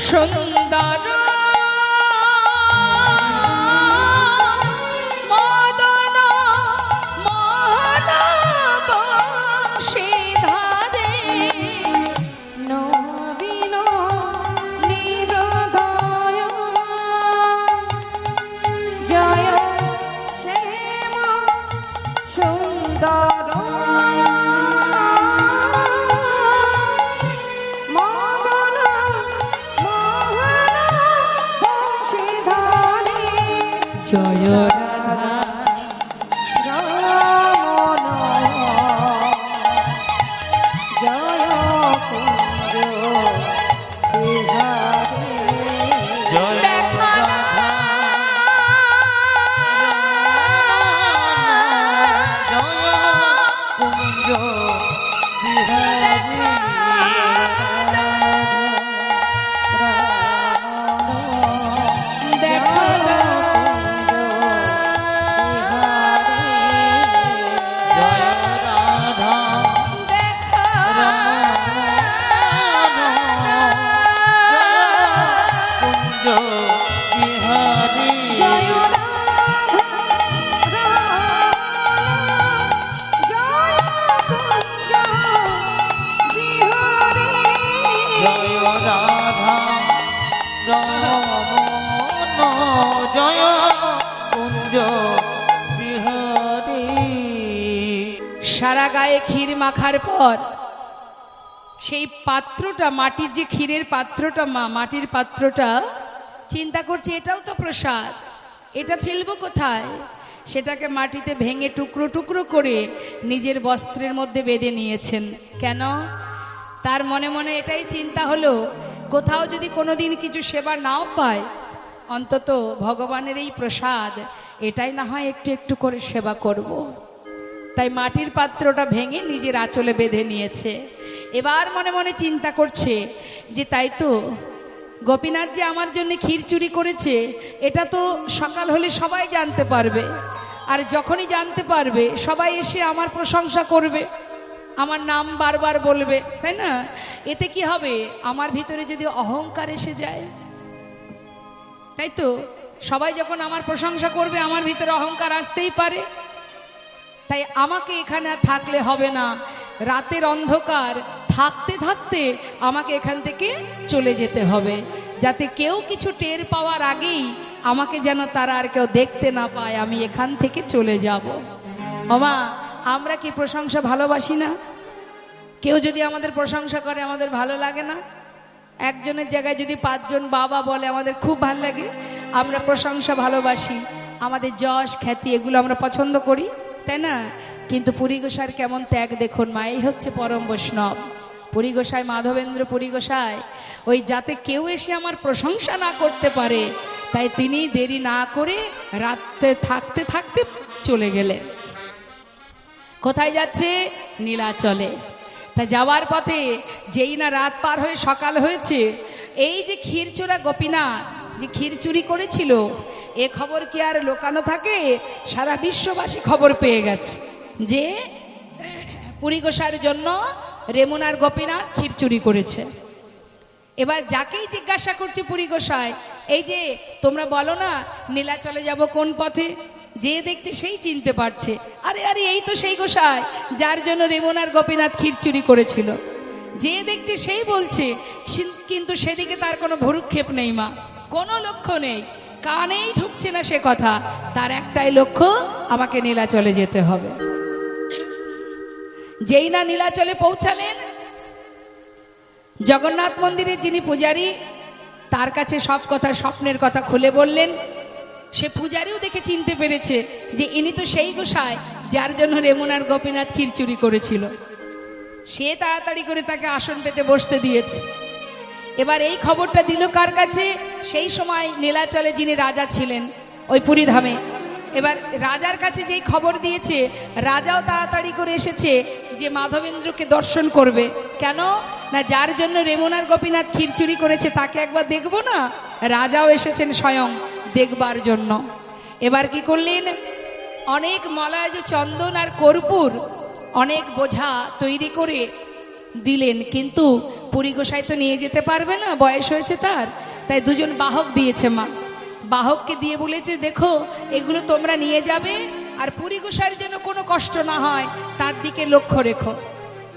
সুন্দর মদন মোহন বংশীধারী। নবীন নিরদয় জয় শ্যাম সুন্দর মদন মোহন বংশীধারী। জয় রাধা রমণ জয় কুঞ্জ বিহারী। জয় দেখা রাধা জয় কুঞ্জ বিহারী। জয় রাধা কুঞ্জ বিহারী। জয় জয় রাধা রমণ জয় কুঞ্জ বিহারী। সারা গায়ে ক্ষীর মাখার পর সেই পাত্রটা, মাটির যে ক্ষীরের পাত্রটা, মাটির পাত্রটা চিন্তা করছে এটাও তো প্রসাদ, এটা ফেলবো কোথায়? সেটাকে মাটিতে ভেঙে টুকরো টুকরো করে নিজের বস্ত্রের মধ্যে বেঁধে নিয়েছেন। কেন? তার মনে মনে এটাই চিন্তা হলো, কোথাও যদি কোনোদিন কিছু সেবা নাও পায়, অন্তত ভগবানের এই প্রসাদ এটাই না হয় একটু একটু করে সেবা করব। তাই মাটির পাত্রটা ভেঙে নিজের আঁচলে বেঁধে নিয়েছে। এবার মনে মনে চিন্তা করছে যে তাই তো, গোপীনাথ যে আমার জন্য ক্ষীর চুরি করেছে এটা তো সকাল হলে সবাই জানতে পারবে, আর যখনই জানতে পারবে সবাই এসে আমার প্রশংসা করবে, আমার নাম বারবার বলবে, তাই না? এতে কি হবে? আমার ভিতরে যদি অহংকার এসে যায়, তাই তো সবাই যখন আমার প্রশংসা করবে আমার ভিতরে অহংকার আসতেই পারে। তাই আমাকে এখানে আর থাকলে হবে না, রাতের অন্ধকার থাকতে থাকতে আমাকে এখান থেকে চলে যেতে হবে, যাতে কেউ কিছু টের পাওয়ার আগেই আমাকে যেন তারা আর কেউ দেখতে না পায়, আমি এখান থেকে চলে যাব। ওমা, আমরা কি প্রশংসা ভালোবাসি না? কেউ যদি আমাদের প্রশংসা করে আমাদের ভালো লাগে না? একজনের জায়গায় যদি 5 জন বাবা বলে আমাদের খুব ভালো লাগে। আমরা প্রশংসা ভালোবাসি, আমাদের যশ খ্যাতি এগুলো আমরা পছন্দ করি, তাই না? কিন্তু পুরী গোসাইয়ের কেমন ত্যাগ দেখুন মা, এই হচ্ছে পরম বৈষ্ণব। পুরী গোসাই, মাধবেন্দ্র পুরী গোসাই, ওই যাতে কেউ এসে আমার প্রশংসা না করতে পারে তাই তিনি দেরি না করে রাতে থাকতে থাকতে চলে গেলেন। কোথায় যাচ্ছে? নীলাচলে। তা যাওয়ার পথে যেই না রাত পার হয়ে সকাল হয়েছে, এই যে ক্ষীরচোরা গোপীনাথ যে ক্ষীর চুরি করেছিল এ খবর কি আর লোকানো থাকে? সারা বিশ্ববাসী খবর পেয়ে গেছে যে পুরী গোসাইয়ের জন্য রেমুনার গোপীনাথ ক্ষীর চুরি করেছে। এবার যাকেই জিজ্ঞাসা করছে পুরী গোসাই, এই যে তোমরা বলো না নীলাচলে যাব কোন পথে, যে দেখছে সেই চিনতে পারছে, আরে আরে এই তো সেই গোসাই যার জন্য রেমুনার গোপীনাথ ক্ষীর চুরি করেছিল। যে দেখছে সেই বলছে, কিন্তু সেদিকে তার কোনো ভ্রুক্ষেপ নেই মা, কোনো লক্ষ্য নেই, কানেই ঢুকছে না সে কথা। তার একটাই লক্ষ্য, আমাকে নীলাচলে যেতে হবে। যেই না নীলাচলে পৌঁছালেন, জগন্নাথ মন্দিরের যিনি পূজারী তার কাছে সব কথা, স্বপ্নের কথা খুলে বললেন। সে পূজারীও দেখে চিনতে পেরেছে যে ইনি তো সেই গোসাই যার জন্য রেমুনার গোপীনাথ ক্ষীর চুরি করেছিল। সে তাড়াতাড়ি করে তাকে আসন পেতে বসতে দিয়েছে। এবার এই খবরটা দিল কার কাছে? সেই সময় নীলাচলে যিনি রাজা ছিলেন ওই পুরীধামে, এবার রাজার কাছে যেই খবর দিয়েছে, রাজাও তাড়াতাড়ি করে এসেছে যে মাধবেন্দ্রকে দর্শন করবে। কেন না, যার জন্য রেমুনার গোপীনাথ ক্ষীর চুরি করেছে তাকে একবার দেখবো না, রাজাও এসেছেন স্বয়ং দেখবার জন্য। এবার কি করলেন? অনেক মলাজ চন্দন আর কর্পূর অনেক বোঝা তৈরি করে দিলেন, কিন্তু পুরী গোসাই তো নিয়ে যেতে পারবে না, বয়স হয়েছে তার। তাই 2 জন বাহক দিয়েছে মা, বাহককে দিয়ে বলেছে দেখো এগুলো তোমরা নিয়ে যাবে, আর পুরী গোসাইয়ের যেন কোনো কষ্ট না হয় তার দিকে লক্ষ্য রেখো,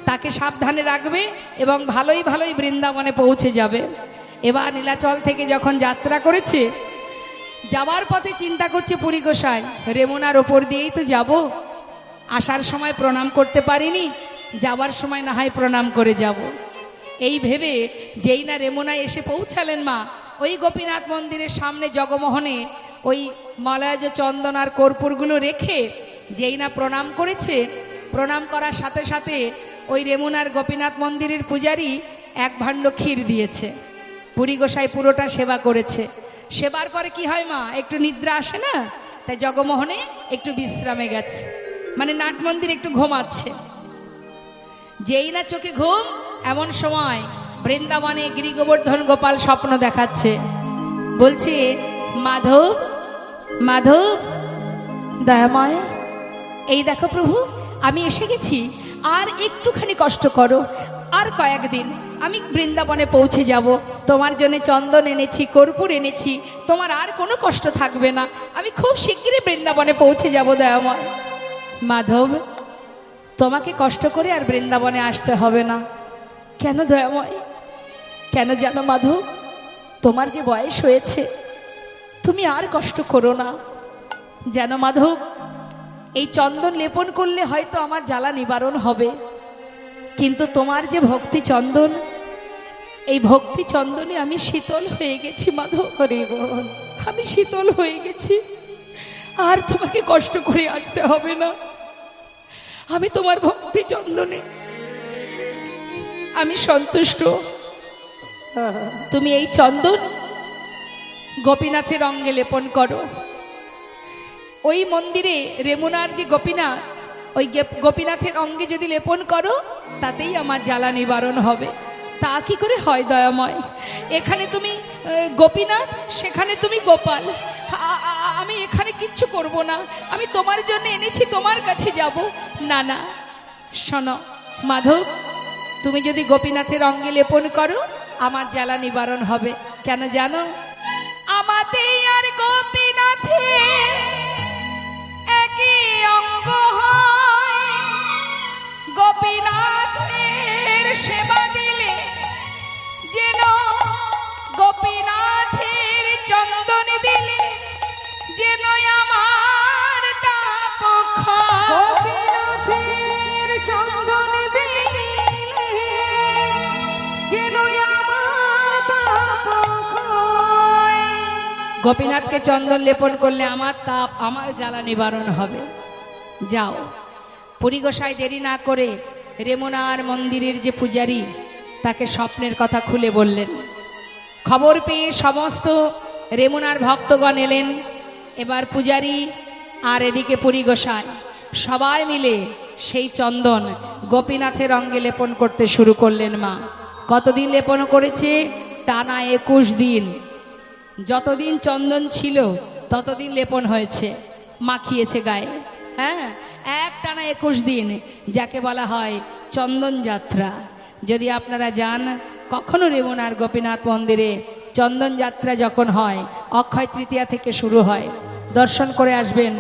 তাকে সাবধানে রাখবে এবং ভালোই ভালোই বৃন্দাবনে পৌঁছে যাবে। এবার নীলাচল থেকে যখন যাত্রা করেছে, যাওয়ার পথে চিন্তা করছে পুরী গোসাই, রেমুনার ওপর দিয়েই তো যাব, আসার সময় প্রণাম করতে পারিনি, যাওয়ার সময় না হয় প্রণাম করে যাব। এই ভেবে যেই না রেমুনায় এসে পৌঁছালেন মা, ওই গোপীনাথ মন্দিরের সামনে জগমোহনে ওই মলয়জ চন্দন আর কর্পূরগুলো রেখে যেই না প্রণাম করেছে, প্রণাম করার সাথে সাথে ওই রেমুনার গোপীনাথ মন্দিরের পূজারী 1 ভাণ্ড ক্ষীর দিয়েছে। পুরী গোসাই পুরোটা সেবা করেছে। সেবার পরে কি হয় মা, একটু নিদ্রা আসে না, তাই জগমোহনে একটু বিশ্রামে গেছে, মানে নাট মন্দির একটু ঘুমাচ্ছে। যেই না চোখে ঘুম, এমন সময় বৃন্দাবনে গিরিগোবর্ধন গোপাল স্বপ্ন দেখাচ্ছে, বলছে মাধব মাধব দয়াময়, এই দেখো প্রভু আমি এসে গেছি, আর একটুখানি কষ্ট করো, আর কয়েকদিন আমি বৃন্দাবনে পৌঁছে যাব, তোমার জন্য চন্দন এনেছি, কর্পূর এনেছি, তোমার আর কোনো কষ্ট থাকবে না, আমি খুব শিগগিরই বৃন্দাবনে পৌঁছে যাব দয়াময়। মাধব, তোমাকে কষ্ট করে আর বৃন্দাবনে আসতে হবে না। কেন দয়াময়? কেন জানো মাধব, তোমার যে বয়স হয়েছে, তুমি আর কষ্ট করো না। জানো মাধব, এই চন্দন লেপন করলে হয়তো আমার জ্বালা নিবারণ হবে, কিন্তু তোমার যে ভক্তি চন্দন, এই ভক্তি চন্দনে আমি শীতল হয়ে গেছি মাধব, হরি বল, আমি শীতল হয়ে গেছি, আর তোমাকে কষ্ট করে আসতে হবে না। আমি তোমার ভক্তি চন্দনে আমি সন্তুষ্ট। তুমি এই চন্দন গোপীনাথের অঙ্গে লেপন করো। ওই মন্দিরে রেমুনার যে গোপীনাথ, ওই গোপীনাথের অঙ্গে যদি লেপন করো, তাতেই আমার জ্বালা নিবারণ হবে। তা কি করে হয় দয়াময়? এখানে তুমি গোপীনাথ, সেখানে তুমি গোপাল। আমি এখানে কিচ্ছু করব না, আমি তোমার জন্য এনেছি, তোমার কাছে যাব। না না, শোনো মাধব, তুমি যদি গোপীনাথের অঙ্গে লেপন করো আমার জ্বালা নিবারণ হবে। কেন জানো? আমাতে আর গোপীনাথে একই অঙ্গ হয়, গোপীনাথের সেবা দিলে যেন গোপীনাথের চন্দন দিলে যেন আমার তাপ ক্ষয়। গোপীনাথের চন্দন দিলে যেন আমার তাপ ক্ষয়। গোপীনাথকে চন্দন লেপন করলে আমার তাপ, আমার জ্বালা নিবারণ হবে। যাও। পুরী গোসাই দেরি না করে রেমুনার মন্দিরের যে পূজারী, তাকে স্বপ্নের কথা খুলে বললেন। খবর পেয়ে সমস্ত রেমুনার ভক্তগণ এলেন। এবার পূজারী আর এদিকে পুরী গোসাই সবাই মিলে সেই চন্দন গোপীনাথের অঙ্গে লেপন করতে শুরু করলেন। মা কতদিন লেপন করেছে? টানা 21 দিন। যতদিন চন্দন ছিল ততদিন লেপন হয়েছে, মাখিয়েছে গায়ে। হ্যাঁ, এক টানা 21 দিন, যাকে বলা হয় চন্দন যাত্রা। যদি আপনারা যান কখনো রেমুনার গোপীনাথ মন্দিরে, চন্দন যাত্রা যখন হয় অক্ষয় তৃতীয়া থেকে শুরু হয়, দর্শন করে আসবেন।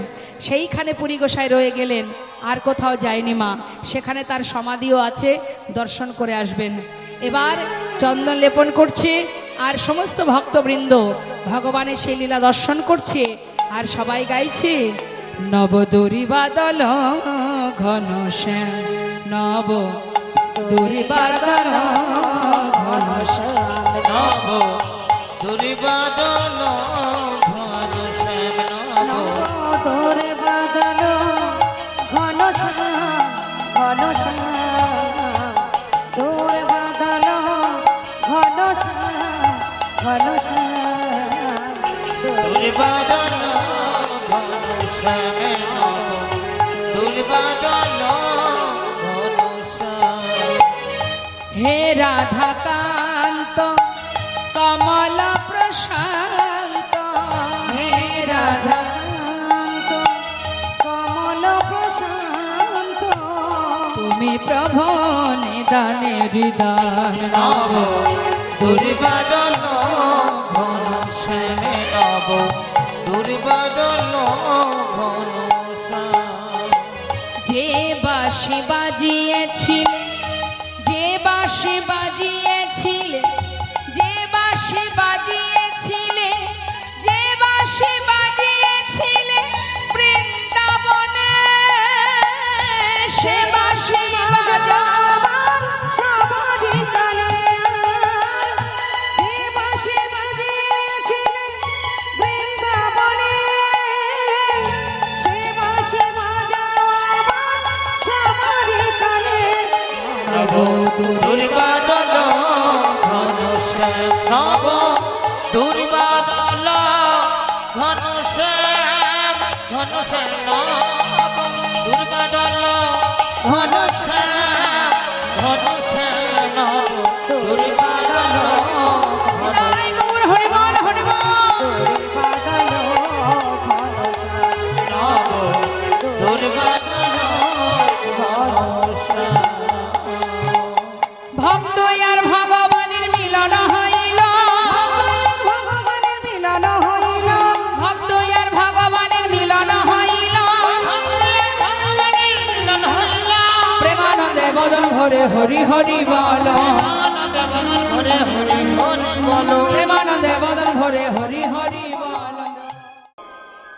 সেইখানে পুরী গোসাই রয়ে গেলেন, আর কোথাও যায়নি মা, সেখানে তার সমাধিও আছে, দর্শন করে আসবেন। এবার চন্দন লেপন করছে আর সমস্ত ভক্তবৃন্দ ভগবানের সেই লীলা দর্শন করছে, আর সবাই গাইছে নব দুরিবাদল ঘন শ্যাম, নব দুরিবাদল ঘন শ্যাম, নব দুর্বাদল ঘন শ্যাম, নব তোরে বাদল ঘন শ্যাম, ঘন শ্যাম, তোরে বাদল ঘন শ্যাম, ঘন শ্যাম, দুর্বাদল ঘন শ্যাম, নব দুর্বাদল ঘন শ্যাম। হে রাধাকান্ত কমল প্রশান্ত, হে রাধা শান্ত, কমল প্রশান্ত, তুমি প্রভু নিদানে হৃদয়, নব দুর্বাদল ঘন শ্যাম, নব দুর্বাদল ঘন শ্যাম। যে বাঁশি বাজিয়েছিলে, যে বাঁশি বাজিয়েছিলে, যে বাঁশি বাজিয়েছিলে, যে বাঁশি বাজিয়েছিলে বৃন্দাবনে, সে বাঁশি বাজাবার সবারই কানে যে বাঁশি বাজিয়েছিলে বৃন্দাবনে, সে বাঁশি বাজাবার সবারই কানে। নব দুর্বাদল ঘন শ্যাম, নব দুর্বাদল ঘন শ্যাম, ঘন শ্যাম, নব দুর্বাদল ঘন শ্যাম, ঘন শ্যাম, নব দুর্বাদল ঘন নিতাই গৌর হরিবল হরিবল। বাদল ঘন শ্যাম, নব দুর্বাদল ঘন শ্যাম। ভক্ত আর ভগবানের মিলন হইল, ভগবানের মিলন হইল, ভক্ত আর ভগবানের মিলন হইল, প্রেমানন্দে বদন ভরে হরি হরি বল, হরে হরে হরে বলো। প্রেমানন্দে বদন ভরে হরি হরি বল।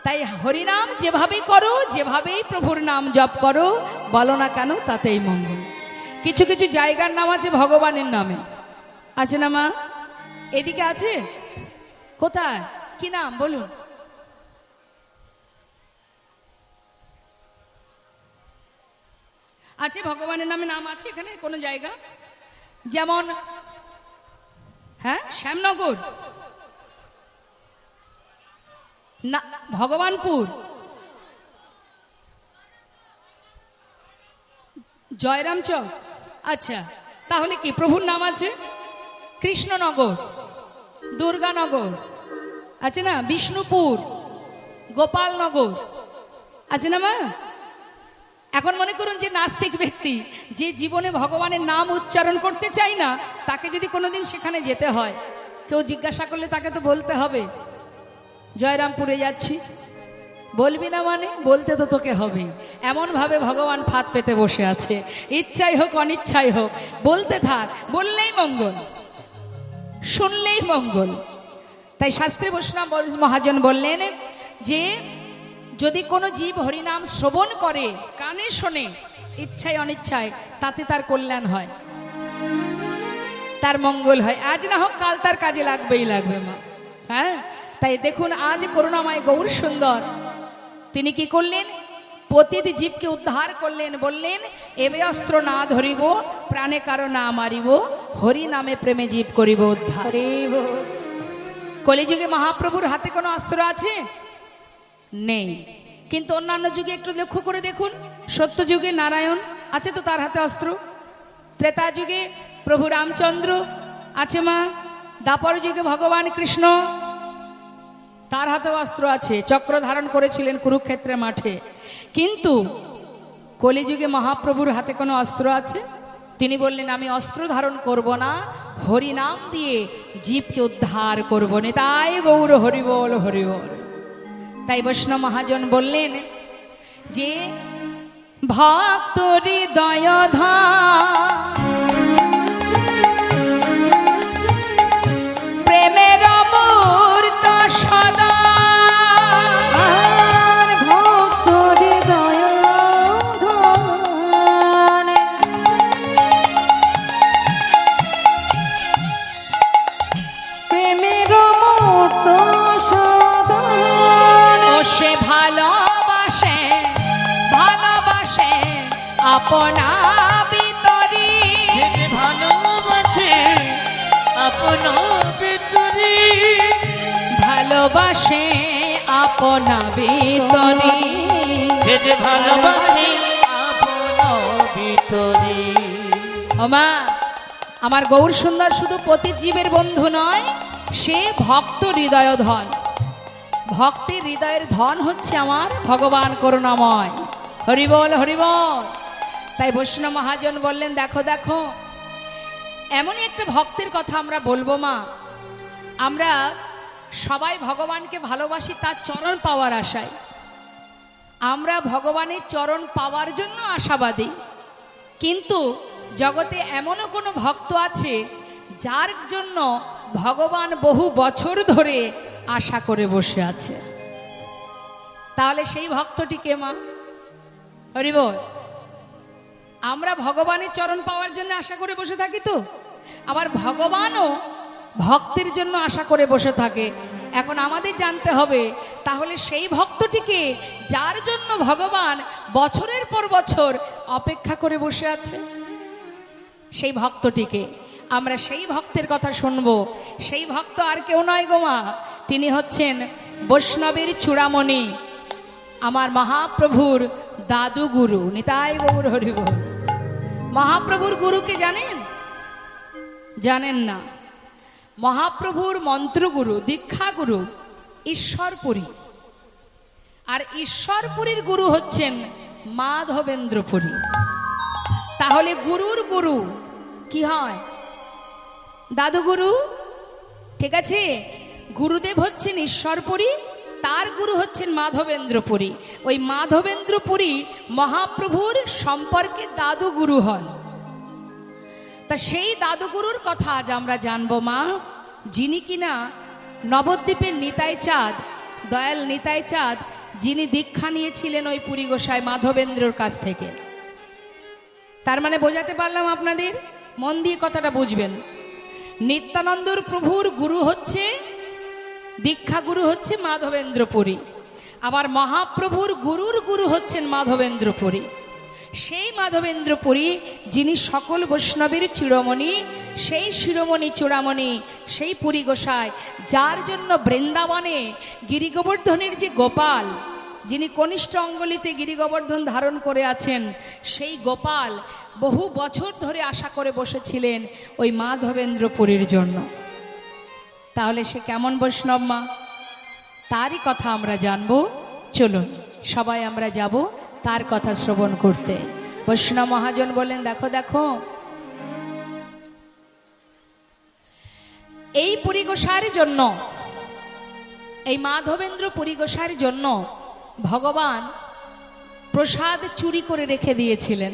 তাই হরিনাম যেভাবেই করো, যেভাবেই প্রভুর নাম জপ করো, বলো না কেন তাতেই মঙ্গল। কিছু কিছু জায়গার নাম আছে ভগবানের নামে, আছে না মা? এদিকে আছে? কোথায়? কি নাম বলুন? আছে ভগবানের নামে নাম আছে এখানে কোনো জায়গা? যেমন হ্যাঁ শ্যামনগর না, ভগবানপুর, জয়রাম চক। আচ্ছা, তাহলে কি প্রভুর নাম আছে? কৃষ্ণনগর, দুর্গানগর আছে না, বিষ্ণুপুর, গোপালনগর আছে না মা? এখন মনে করুন যে নাস্তিক ব্যক্তি, যে জীবনে ভগবানের নাম উচ্চারণ করতে চায় না, তাকে যদি কোনোদিন সেখানে যেতে হয়, কেউ জিজ্ঞাসা করলে তাকে তো বলতে হবে জয়রামপুরে যাচ্ছি। বলবি না মানে? বলতে তো তোকে হবে। এমনভাবে ভগবান ফাঁদ পেতে বসে আছে, ইচ্ছাই হোক অনিচ্ছাই হোক বলতে থাক, বললেই মঙ্গল, শুনলেই মঙ্গল। তাই শাস্ত্রী বৈষ্ণব মহাজন বললেন যে যদি কোনো জীব হরিনাম শ্রবণ করে, কানে শোনে, ইচ্ছায় অনিচ্ছায়, তাতে তার কল্যাণ হয়, তার মঙ্গল হয়। আজ না হোক কাল তার কাজে লাগবেই লাগবে মা। হ্যাঁ, তাই দেখুন আজ করুণাময় গৌর সুন্দর তিনি কি করলেন? পতিত জীবকে উদ্ধার করলেন, বললেন এবে অস্ত্র না ধরিব, প্রাণে কারো না মারিব, হরি নামে প্রেমে জীব করিব উদ্ধার। কলিযুগে মহাপ্রভুর হাতে কোনো অস্ত্র আছে? নেই। কিন্তু অন্যান্য যুগে একটু লক্ষ্য করে দেখুন, সত্য যুগে নারায়ণ আছে তো তার হাতে অস্ত্র, ত্রেতা যুগে প্রভু রামচন্দ্র আছে মা, দাপর যুগে ভগবান কৃষ্ণ তার হাতে অস্ত্র আছে, চক্র ধারণ করেছিলেন কুরুক্ষেত্রের মাঠে। কিন্তু কলিযুগে মহাপ্রভুর হাতে কোনো অস্ত্র আছে? তিনি বললেন আমি অস্ত্র ধারণ করব না, হরি নাম দিয়ে জীবকে উদ্ধার করব না। তাই গৌর হরি বল হরি বল। তাই বৈষ্ণব মহাজন বললেন যে ভক্ত হৃদয় প্রেমের মূর্ত সদা, ভক্ত হৃদয় প্রেমের মূর্ত সদান, ও সে ভালোবাসে ভালোবাসে আপনা ভিতরি, ভালোবাসে আপন ভিতরি, ভালোবাসে আপনা ভিতরি, যে ভালোবাসে আপন ভিতরি। ওমা আমার গৌর সুন্দর শুধু পতিত জীবের বন্ধু নয়, সে ভক্ত হৃদয় ধন। ভক্তের হৃদয়ের ধন হচ্ছে আমার ভগবান করুণাময়। হরিবল হরিবল। তাই বৈষ্ণব মহাজন বললেন দেখো দেখো, এমনই একটা ভক্তের কথা আমরা বলবো মা। আমরা সবাই ভগবানকে ভালোবাসি তার চরণ পাওয়ার আশায়, আমরা ভগবানের চরণ পাওয়ার জন্য আশাবাদী। কিন্তু জগতে এমনও কোনো ভক্ত আছে যার জন্য ভগবান বহু বছর ধরে আশা করে বসে আছে। তাহলে সেই ভক্তটি কে মা? হরিবল। আমরা ভগবানের চরণ পাওয়ার জন্য আশা করে বসে থাকি, তো আবার ভগবানও ভক্তের জন্য আশা করে বসে থাকে। এখন আমাদের জানতে হবে তাহলে সেই ভক্তটিকে যার জন্য ভগবান বছরের পর বছর অপেক্ষা করে বসে আছে, সেই ভক্তটিকে আমরা সেই ভক্তের কথা শুনবো। সেই ভক্ত আর কেউ নয় গো মা, তিনি হচ্ছেন বৈষ্ণবের চূড়ামণি, আমার মহাপ্রভুর দাদু গুরু। নিতাই গৌর হরিবল। মহাপ্রভুর গুরুকে জানেন? জানেন না। মহাপ্রভুর মন্ত্রগুরু, দীক্ষাগুরু ঈশ্বরপুরী। আর ঈশ্বরপুরীর গুরু হচ্ছেন মাধবেন্দ্রপুরী। তাহলে গুরুর গুরু কি হয়? দাদুগুরু, ঠিক আছে? গুরুদেব হচ্ছেন ঈশ্বরপুরী, তার গুরু হচ্ছেন মাধবেন্দ্রপুরী। ওই মাধবেন্দ্রপুরী মহাপ্রভুর সম্পর্কে দাদুগুরু হন। তা সেই দাদুগুরুর কথা আজ আমরা জানবো মা, যিনি কিনা নবদ্বীপের নিতাই চাঁদ, দয়াল নিতাই চাঁদ, যিনি দীক্ষা নিয়েছিলেন ওই পুরী গোসাই মাধবেন্দ্রর কাছ থেকে। তার মানে বোঝাতে পারলাম আপনাদের? মন দিয়ে কথাটা বুঝবেন। নিত্যানন্দর প্রভুর গুরু হচ্ছে, দীক্ষা গুরু হচ্ছে মাধবেন্দ্রপুরী, আবার মহাপ্রভুর গুরুর গুরু হচ্ছেন মাধবেন্দ্রপুরী। সেই মাধবেন্দ্রপুরী যিনি সকল বৈষ্ণবের চিরমণি, সেই শিরোমণি চূড়ামণি, সেই পুরী গোসাই, যার জন্য বৃন্দাবনে গিরি গোবর্ধনের যে গোপাল, যিনি কনিষ্ঠ অঙ্গলিতে গিরি গোবর্ধন ধারণ করে আছেন, সেই গোপাল বহু বছর ধরে আশা করে বসেছিলেন ওই মাধবেন্দ্রপুরীর জন্য। তাহলে সে কেমন বৈষ্ণব মা, তারই কথা আমরা জানবো। চলুন সবাই আমরা যাব তার কথা শ্রবণ করতে। বৈষ্ণব মহাজন বলেন, দেখো দেখো, এই পুরী গোসার জন্য, এই মাধবেন্দ্র পুরী গোসার জন্য ভগবান প্রসাদ চুরি করে রেখে দিয়েছিলেন।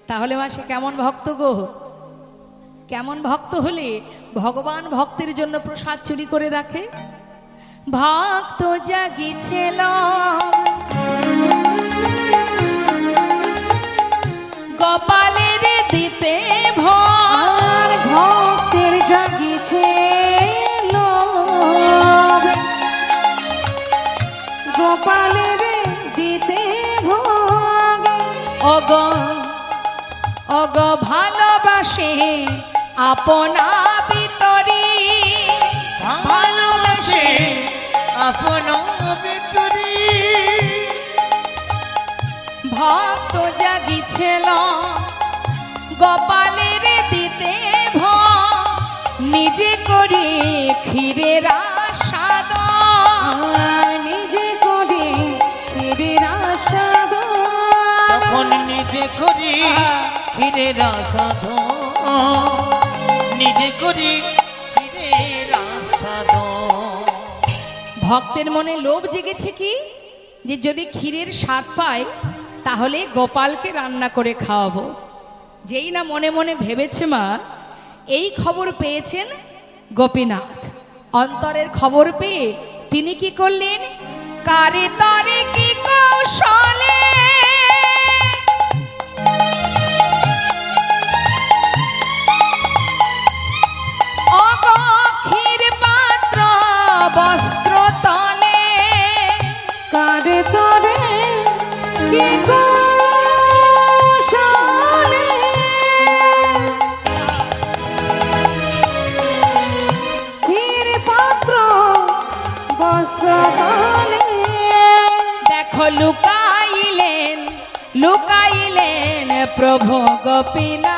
তাহলে মা সে কেমন ভক্ত গো, কেমন ভক্ত হলে ভগবান ভক্তের জন্য প্রসাদ চুরি করে রাখে। ভক্ত জাগিছিল গোপালের দিতে ভোর, ভক্তের জাগিছে গোপালের দিতে ভোগ। ওগো ওগো ভালোবাসে আপনা ভিতরি, ভালোবাসে আপন ভিতরি, ভক্ত জাগিছিল গোপালের দিতে ভোগ, নিজে করে ক্ষীরের আস্বাদ, নিজে করে ক্ষীরের আস্বাদ, তখন নিজে করি ক্ষীরের আস্বাদ, নিজে করি ক্ষীরের আস্বাদ। ভক্তের মনে লোভ জেগেছে কি, যে যদি ক্ষীরের স্বাদ পায় তাহলে গোপালকে রান্না করে খাওয়াবো। যেই না মনে মনে ভেবেছে মা, এই খবর পেয়েছেন গোপীনাথ। অন্তরের খবর পেয়ে তিনি কি করলেন, কারে তারে কি কৌশলে ক্ষীর পাত্র বস্ত্র তলে, কারে তরে কি কৌশলে ক্ষীর পাত্র বস্ত্র তলে, দেখো লুকাইলেন লুকাইলেন প্রভু গোপীনাথ,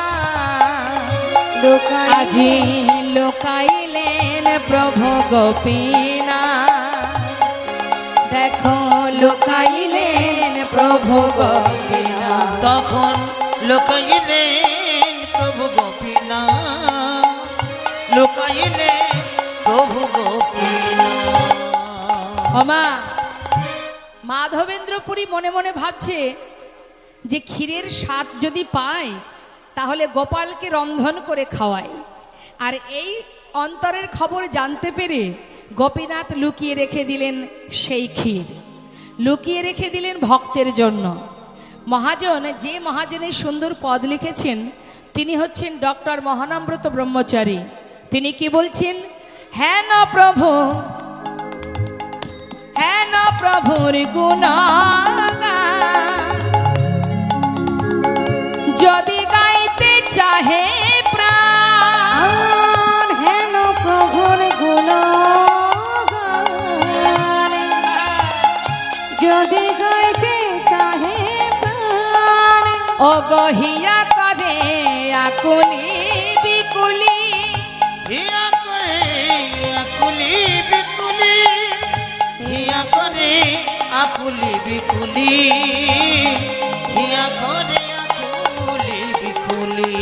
আজি লুকাইলেন প্রভু গোপীনাথ, দেখো লুকাইলেন প্রভু গোপীনাথ। তখন লুকাইলেন প্রভু গোপীনাথ, লুকাইলেন প্রভু গোপীনাথ। ওমা, মাধবেন্দ্রপুরী মনে মনে ভাবছে যে ক্ষীরের স্বাদ যদি পায় তাহলে গোপালকে রন্ধন করে খাওয়ায়। আর এই অন্তরের খবর জানতে পেরে গোপীনাথ লুকিয়ে রেখে দিলেন সেই ক্ষীর, লুকিয়ে রেখে দিলেন ভক্তের জন্য। মহাজন, যে মহাজনের সুন্দর পদ লিখেছেন, তিনি হচ্ছেন ডক্টর মহানামব্রত ব্রহ্মচারী। তিনি কি বলছেন, হ্যাঁ না প্রভু, হ্যাঁ না প্রভুর গুণগান, যদি গাইতে চাহে প্রাণ, হেন প্রভুর গুণগান, যদি গাইতে চাহে প্রাণ, ও গহিয়া করে আকুলি বিকুলি, হিয়া করে আকুলি বিকুলি, হিয়া করে আকুলি বিকুলি, হিয়া করে আকুলি বিকুলি।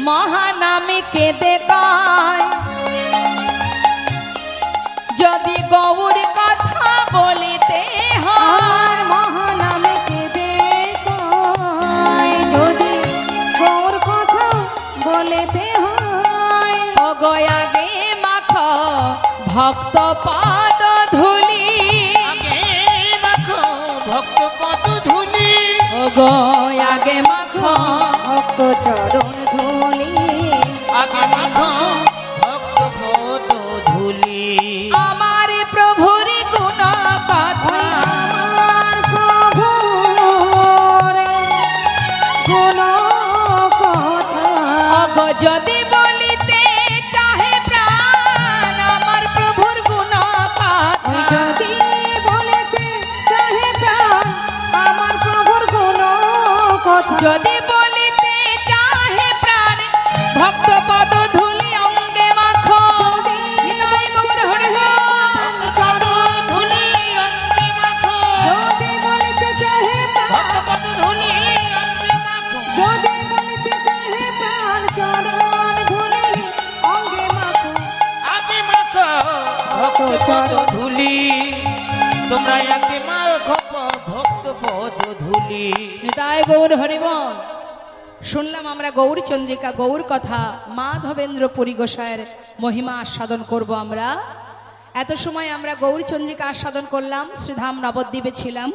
মহানামে কেঁদে কয়, যদি গৌর কথা বলিতে হয়, আর মহানামে কেঁদে কয়, যদি গৌর কথা বলেতে হয়, ও গয়াগে মাখ ভক্ত পাদ ধুলি, আগে মাখো ভক্ত পদ ধুলি, ও গয়াগে মাখ ভক্ত চরণ ধুলি, আগে মাখো ভক্ত পদ ধুলি। আমার প্রভুর গুণ কথা, আমার প্রভুর গুণ কথা, অগ যদি বলিতে চাহে প্রাণ, আমার প্রভুর গুণ কথা, যদি বলেতে চাহে কথা যদি বলিতে চাহে প্রাণ ভক্ত পদ ধুলি অঙ্গে মাখো নিতাই গৌর হরি বল। ধুলি অঙ্গে মাখো যদি বলিতে চাহে প্রাণ ভক্ত পদ ধুলি অঙ্গে মাখো যদি বলিতে চাহে প্রাণ চরণ ধুলি অঙ্গে মাখো আগে মাখো ভক্ত পদ ধুলি তোমরা আগে মাখো ভক্ত পদ ধুলি। নিতাই গৌর হরি বল। শুনলাম আমরা গৌর চন্দ্রিকা গৌর কথা মাধবেন্দ্র পুরী গোসাইয়ের মহিমা আস্বাদন করব আমরা। এত সময় আমরা গৌর চন্দ্রিকা আস্বাদন করলাম, শ্রীধাম নবদ্বীপে ছিলাম।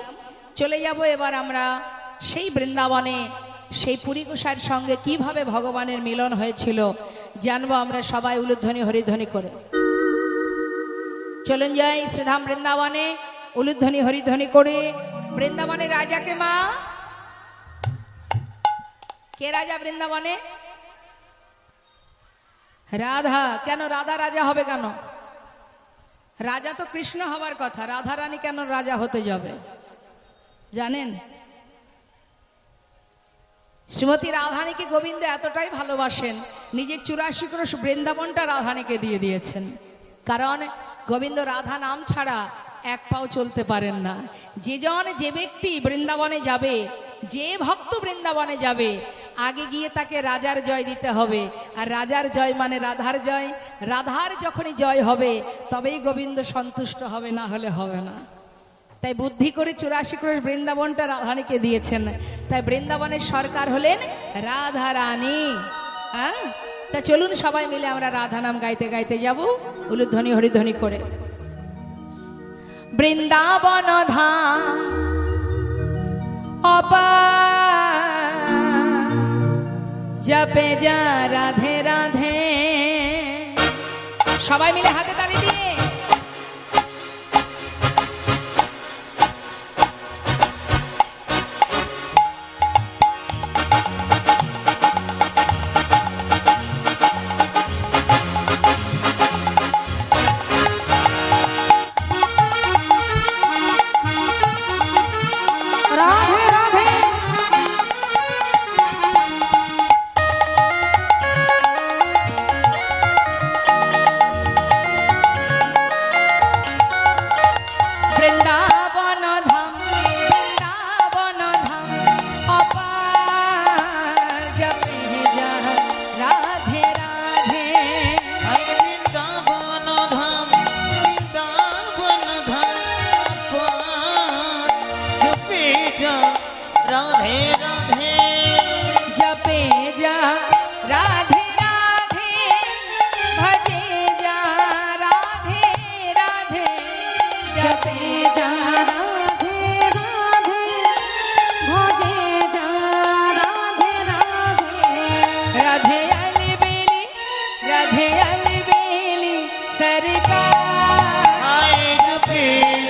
চলে যাব এবার আমরা সেই বৃন্দাবনে, সেই পুরী গোসাইয়ের সঙ্গে কিভাবে ভগবানের মিলন হয়েছিল জানবো আমরা সবাই উলুধ্বনি হরিধ্বনি করে। চলুন যাই শ্রীধাম বৃন্দাবনে উলুধ্বনি হরিধ্বনি করে। বৃন্দাবনের রাজাকে মা কে রাজা বৃন্দাবনে? রাধা। কেন রাধা রাজা হবে কেন? রাজা তো কৃষ্ণ হবার কথা, রাধা রানী কেন রাজা হতে যাবে জানেন? শ্রীমতী রাধানীকে গোবিন্দ এতটাই ভালোবাসেন, নিজের 84 ক্রোশ বৃন্দাবনটা রাধানীকে দিয়ে দিয়েছেন। কারণ গোবিন্দ রাধা নাম ছাড়া এক পাও চলতে পারেন না। যে ব্যক্তি বৃন্দাবনে যাবে, যে ভক্ত বৃন্দাবনে যাবে, আগে গিয়ে তাকে রাজার জয় দিতে হবে। আর রাজার জয় মানে রাধার জয়। রাধার যখনই জয় হবে তবেই গোবিন্দ সন্তুষ্ট হবে, না হলে হবে না। তাই বুদ্ধি করে 84 ক্রোশ বৃন্দাবনটা রাধানীকে দিয়েছেন। তাই বৃন্দাবনের সরকার হলেন রাধা রানী। হ্যাঁ, তা চলুন সবাই মিলে আমরা রাধা নাম গাইতে গাইতে যাব উলুধ্বনি হরিধ্বনি করে। বৃন্দাবন ধাম অপার জপে যা রাধে রাধে। সবাই মিলে হাতে তালি দিয়ে রাধে রাধে বৃন্দাবন ধাম বৃন্দাবন ধাম অপার জপে যা রাধে রাধে। বৃন্দাবন ধাম বৃন্দাবন ধাম জপে যা রাধে রাধে জপে যা রাধে রাধে ভজে যা রাধে রাধে জপে যা রাধে রাধে ভজে যা রাধে রাধে রাধে अलबेली राधे अलबेली सरकार। आए जपे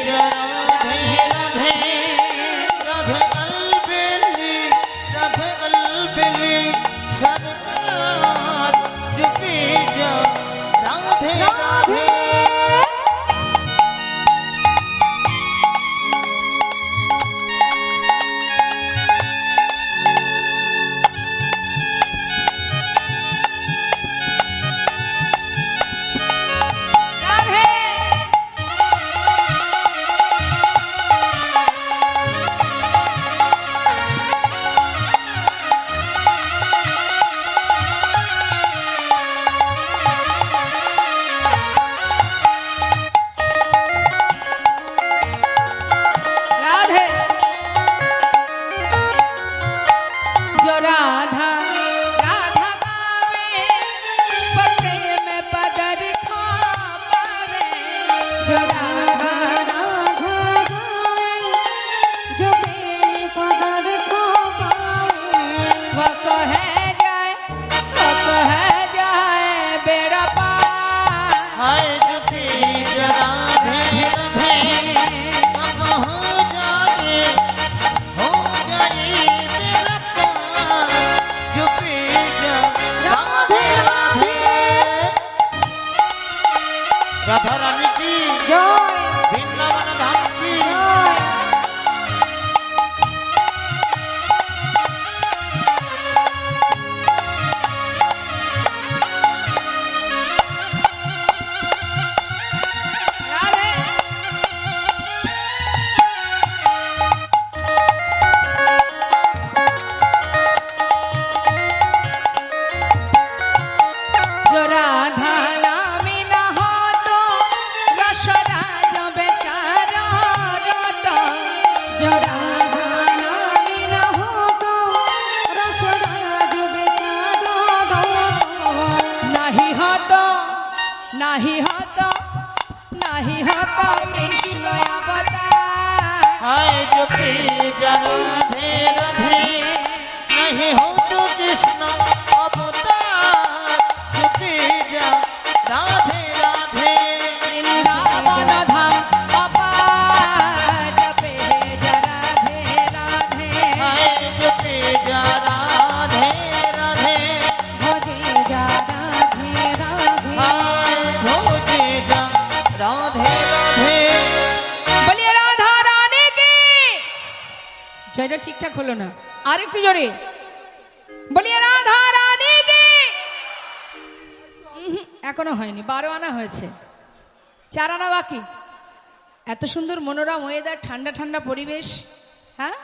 जा राधे राधे राधे अलबेली सरकार जपे जा राधे राधे। राधे राधे जो राधा राधा गावे पकड़े में पदर खा पावे। जो राधा राधा गाए जो बेली पदर खो पावे वो कहे जाए बेड़ा पार। आए जपे जा राधे राधे हो जाए मेरा पार जपे जा राधे राधे। राधा रानी की জয় বৃন্দাবন ধাম की জয় নাহি হত কৃষ্ণ অবতার। हाय जपी जा राधे राधे नहीं हो तो कृष्ण अवतार जपी जा राधे राधे বৃন্দাবন ধাম অপার জপে যা রাধে রাধে। हाय जपी जा राधे राधे ভজে যা রাধে রাধে हाय भोजे जा राधे राधे বলিয়ে রাধা রানী কি জয়টা ঠিকঠাক হলো না, আর একটু জোরে বলিয়ে রাধা রানী কি। এখনো হয়নি, 12 আনা হয়েছে, 4 আনা বাকি। এত সুন্দর মনোরম ওয়েদার, ঠান্ডা ঠান্ডা পরিবেশ, হ্যাঁ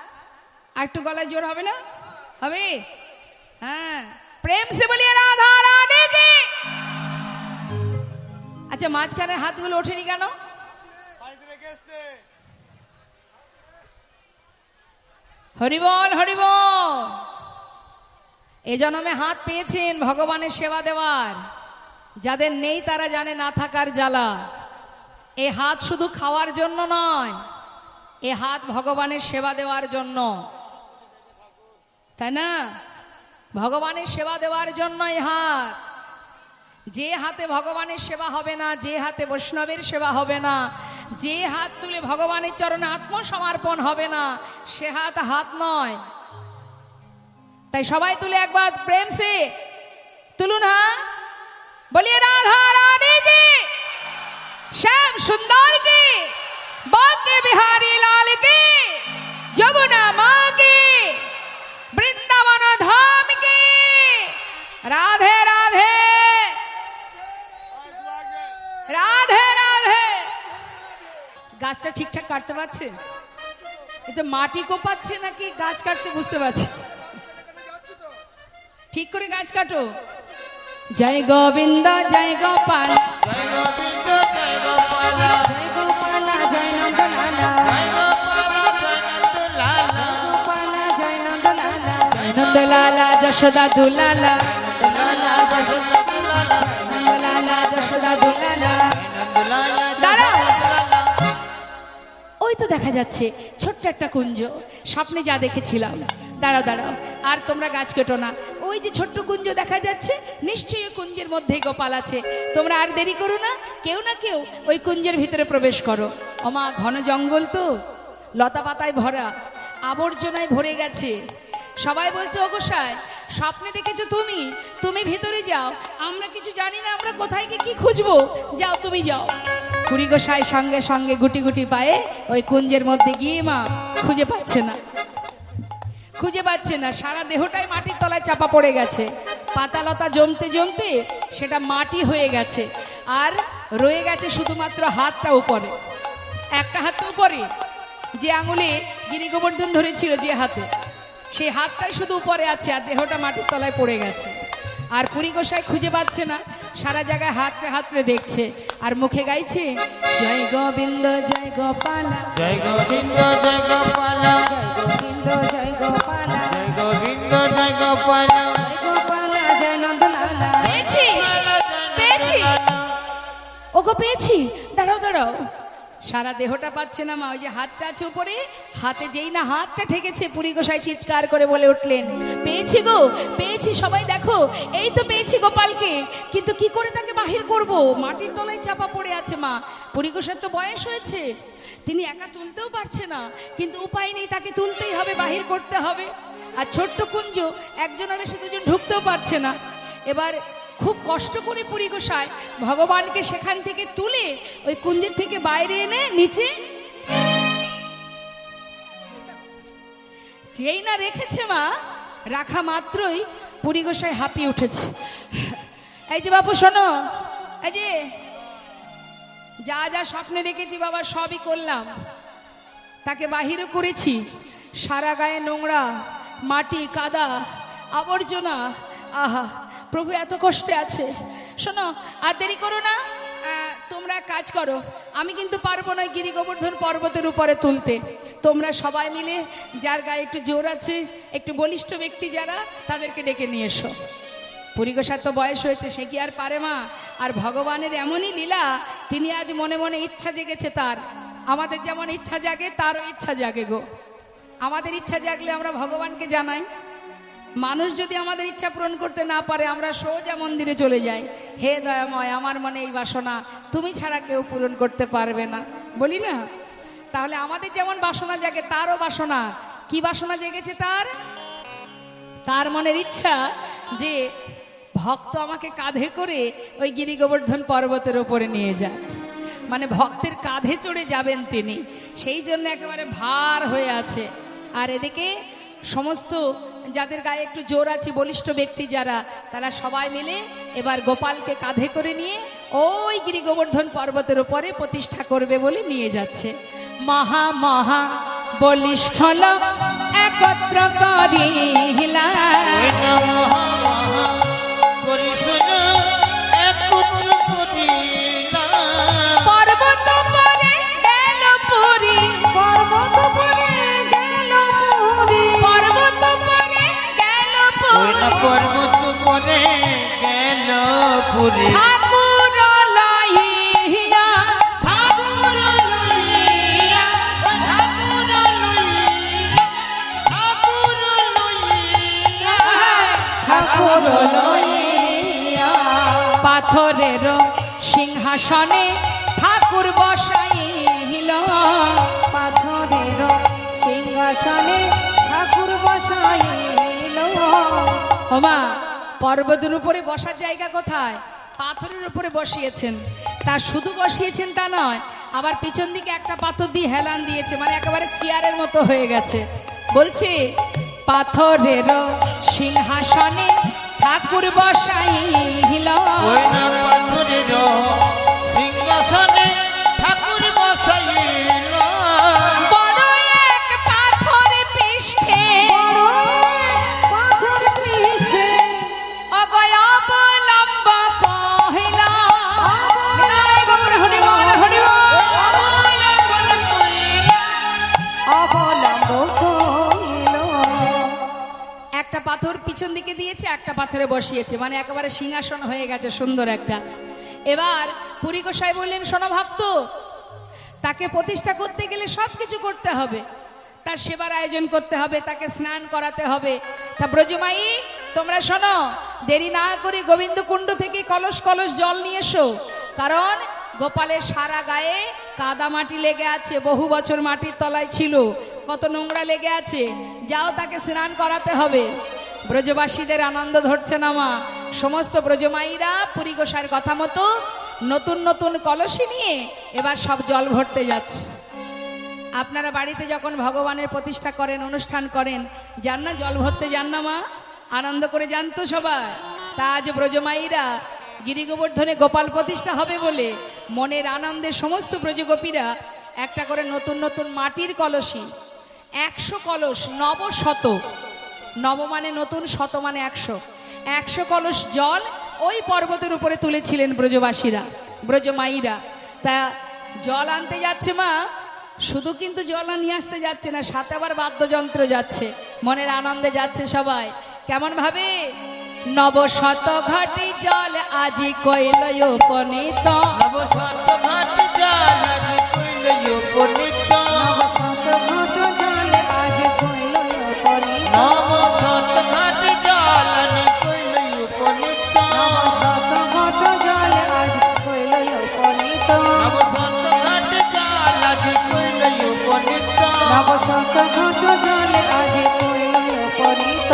আর একটু গলায় জোর হবে না? হবে? হ্যাঁ, প্রেম সে বলিয়ে রাধা রানী কি। আচ্ছা, মাঝখানের হাতগুলো ওঠেনি কেন? হরিবল হরিবল। এ জন্মে হাত পেয়েছেন ভগবানের সেবা দেওয়ার, যাদের নেই তারা জানে না থাকার জ্বালা। এ হাত শুধু খাওয়ার জন্য নয়, এ হাত ভগবানের সেবা দেওয়ার জন্য, তাই না? ভগবানের সেবা দেওয়ার জন্য এ হাত। যে হাতে ভগবানের সেবা হবে না, যে হাতে বৈষ্ণবের সেবা হবে না, যে হাত তুলে ভগবানের চরণে আত্মসমর্পণ হবে না, সে হাত হাত নয়। তাই সবাই তুলে একবার প্রেম সে তুলুন, হ্যাঁ বলিয়ে রাধা রানী কি, শ্যাম সুন্দর কি, বাঁকে বিহাरी लाल की, যমুনা মা की, বৃন্দাবন ধাম की, রাধে রাধে রাধে রাধে। গাছটা ঠিকঠাক কাটতে পারছে? এটা মাটি কোপাচ্ছে নাকি গাছ কাটছে বুঝতে পারছি। ঠিক করে গাছ কাটো। জয় গোবিন্দ জয় গোপাল, जय गोविंद जय गोपाल জয় গোপালা জয় নন্দলালা जय गोपाल जय नंदलाला গোপালা জয় নন্দলালা জয় নন্দলালা যশোদা দুলালা, नंदलाला जशोदा दुलाला নন্দলালা যশোদা দুলালা। नंदलाला দাঁড়াও। जशोदा ওই তো দেখা যাচ্ছে ছোট্ট একটা কুঞ্জ, স্বপ্নে যা দেখেছিলাম। দাঁড়াও দাঁড়াও, আর তোমরা গাছ কেটো না। ওই যে ছোট্ট কুঞ্জ দেখা যাচ্ছে, নিশ্চয়ই ওই কুঞ্জের মধ্যেই গোপাল আছে। তোমরা আর দেরি করো না, কেউ না কেউ ওই কুঞ্জের ভিতরে প্রবেশ করো। ওমা, ঘন জঙ্গল তো, লতা পাতায় ভরা, আবর্জনায় ভরে গেছে। সবাই বলছে ও গোসাই, স্বপ্নে দেখেছো তুমি, তুমি ভিতরে যাও, আমরা কিছু জানি না, আমরা কোথায় গিয়ে কি খুঁজবো, যাও তুমি যাও। কুড়ি গোসাই সঙ্গে সঙ্গে গুটি গুটি পায়ে ওই কুঞ্জের মধ্যে গিয়ে মা খুঁজে পাচ্ছে না, খুঁজে পাচ্ছে না। সারা দেহটাই মাটির তলায় চাপা পড়ে গেছে, পাতালতা জমতে জমতে সেটা মাটি হয়ে গেছে, আর রয়ে গেছে শুধুমাত্র হাতটা উপরে। একটা হাত উপরে, যে আঙুলে গিরি গোবর্ধন ধরেছিল যে হাতে, সেই হাতটাই শুধু উপরে আছে, আর দেহটা মাটির তলায় পড়ে গেছে। আর পুরী গোসাই খুঁজে পাচ্ছে না, সারা জায়গায় হাতরে হাতরে দেখছে, আর মুখে গাইছে জয় গোবিন্দ জয় গোপালা, जय गोविंद जय गोपाल গোবিন্দ জয় গোপালা जय गोविंद जय गोपाल জয় গোপালা জয় নন্দলালা পেয়েছি পেয়েছি ওগো পেয়েছি। দাঁড়াও দাঁড়াও, সারা দেহটা পাচ্ছে না মা, ওই যে হাতটা আছে উপরে, হাতে যেই না হাতটা ঠেকেছে পুরী গোসাই চিৎকার করে বলে উঠলেন পেয়েছি গো পেয়েছি, সবাই দেখো এই তো পেয়েছি গোপালকে, কিন্তু কি করে তাকে বাহির করব, মাটির তলায় চাপা পড়ে আছে মা। পুরী গোসাইর তো বয়স হয়েছে, তিনি একা তুলতেও পারছে না, কিন্তু উপায় নেই, তাকে তুলতেই হবে, বাহির করতে হবে। আর ছোট্ট কুঞ্জ, একজনের এসে দুজন ঢুকতেও পারছে না। এবার খুব কষ্ট করে পুরী গোসাই ভগবানকে সেখান থেকে তুলে ওই কুঞ্জের থেকে বাইরে এনে নিচে যেই না রেখেছে মা, রাখা মাত্রই পুরী গোসাই হাঁপিয়ে উঠেছে। এই যে বাপু শোনো, এই যে যা যা স্বপ্নে দেখেছি বাবা সবই করলাম, তাকে বাহিরও করেছি, সারা গায়ে নোংরা, মাটি কাদা আবর্জনা, আহা প্রভু এত কষ্টে আছে। শোনো, আর দেরি করো না, তোমরা এক কাজ করো, আমি কিন্তু পারবো না গিরি গোবর্ধন পর্বতের উপরে তুলতে, তোমরা সবাই মিলে যার গায়ে একটু জোর আছে, একটু বলিষ্ঠ ব্যক্তি যারা, তাদেরকে ডেকে নিয়ে এসো। পুরীগোসার তো বয়স হয়েছে, সে কি আর পারে মা? আর ভগবানের এমনই লীলা, তিনি আজ মনে মনে ইচ্ছা জেগেছে তার। আমাদের যেমন ইচ্ছা জাগে, তারও ইচ্ছা জাগে গো। আমাদের ইচ্ছা জাগলে আমরা ভগবানকে জানাই। মানুষ যদি আমাদের ইচ্ছা পূরণ করতে না পারে, আমরা সোজা মন্দিরে চলে যাই, হে দয়াময়, আমার মনে এই বাসনা, তুমি ছাড়া কেউ পূরণ করতে পারবে না, বলি না? তাহলে আমাদের যেমন বাসনা জাগে, তারও বাসনা। কি বাসনা জেগেছে তার? তার মনের ইচ্ছা যে ভক্ত আমাকে কাঁধে করে ওই গিরি গোবর্ধন পর্বতের ওপরে নিয়ে যায়, মানে ভক্তের কাঁধে চড়ে যাবেন তিনি, সেই জন্য একেবারে ভার হয়ে আছে। আর এদিকে সমস্ত যাদের গায়ে একটু জোর আছে, বলিষ্ঠ ব্যক্তি যারা, তারা সবাই মিলে এবার গোপালকে কাঁধে করে নিয়ে ওই গিরি গোবর্ধন পর্বতের উপরে প্রতিষ্ঠা করবে বলে নিয়ে যাচ্ছে। মহা মহা বলিষ্ঠ লোক একত্র করিলা, ওই না মহা মহা করিসুন একত্র করিলা। পর্বত পরে গেল পুরী, পর্বত পরে গেল পুরী, পর্বত পরে গেল ওই না পুরী, পর্বত পরে গেল পুরী। ঠাকুর লইয়া, ঠাকুর লইয়া, ঠাকুর লইয়া, ঠাকুর লইয়া, ঠাকুর লইয়া, পাথরের সিংহাসনে ঠাকুর বসাইল, পাথরের সিংহাসনে ঠাকুর বসাইল। ওমা পর্বতের উপরে বসার জায়গা কোথায়? পাথরের উপরে বসিয়েছেন। তা শুধু বসিয়েছেন তা নয়, আবার পিছন দিকে একটা পাথর দিয়ে হেলান দিয়েছে, মানে একেবারে চেয়ারের মতো হয়ে গেছে। বলছি পাথরের সিংহাসনে ঠাকুর বসাইল, ওই না পাথরের সিংহাসনে ঠাকুর বসাইল। বড় এক পাথর পৃষ্ঠে পাথর পৃষ্ঠে অগয় অবলম্ব কহিল, জয় গৌর হরি বল, হরি বল। অবলম্ব কইল। একটা পাথর পিছন দিকে দিয়েছে, একটা পাথরে বসিয়েছে, মানে একেবারে সিংহাসন হয়ে গেছে সুন্দর একটা। এবার পুরী গোসাই বললেন, শোনো ভক্ত, তাকে প্রতিষ্ঠা করতে গেলে সব কিছু করতে হবে, তার সেবার আয়োজন করতে হবে, তাকে স্নান করাতে হবে। তা ব্রজমাই তোমরা শোনো, দেরি না করে গোবিন্দ কুণ্ড থেকে কলস কলস জল নিয়ে এসো, কারণ গোপালের সারা গায়ে কাদা মাটি লেগে আছে, বহু বছর মাটির তলায় ছিল, কত নোংরা লেগে আছে, যাও তাকে স্নান করাতে হবে। ব্রজবাসীদের আনন্দ ধরছে না মা, সমস্ত ব্রজমাইরা পুরী গোসাইয়ের কথা মতো নতুন নতুন কলসি নিয়ে এবার সব জল ভরতে যাচ্ছে। আপনারা বাড়িতে যখন ভগবানের প্রতিষ্ঠা করেন, অনুষ্ঠান করেন, যান না জল ভরতে, যান না মা? আনন্দ করে যান তো সবাই। তা আজ ব্রজমাইরা গিরি গোবর্ধনে গোপাল প্রতিষ্ঠা হবে বলে মনের আনন্দে সমস্ত ব্রজগোপীরা একটা করে নতুন নতুন মাটির কলসি, 100 কলস, নবশত, নব মানে নতুন, শত মানে 100 কলস জল ওই পর্বতের উপরে তুলেছিলেন ব্রজবাসীরা, ব্রজমাইরা। তা জল আনতে যাচ্ছে মা, শুধু কিন্তু জল নিয়ে আসতে যাচ্ছে না, সাথে আবার বাদ্যযন্ত্র যাচ্ছে, মনের আনন্দে যাচ্ছে সবাই। কেমন ভাবে? নবশত ঘাটি জল আজি কইল উপনীত, নবশত ঘাট জাল আজি কইল উপনীত। নবশত ঘট জল আজ কইল উপনীত। নবশত ঘাট জাল আজি কইল উপনীত। নবশত ঘট জল আজ কইল উপনীত। নবশত ঘাট জাল আজি কইল উপনীত। নবশত ঘট জল আজ কইল উপনীত।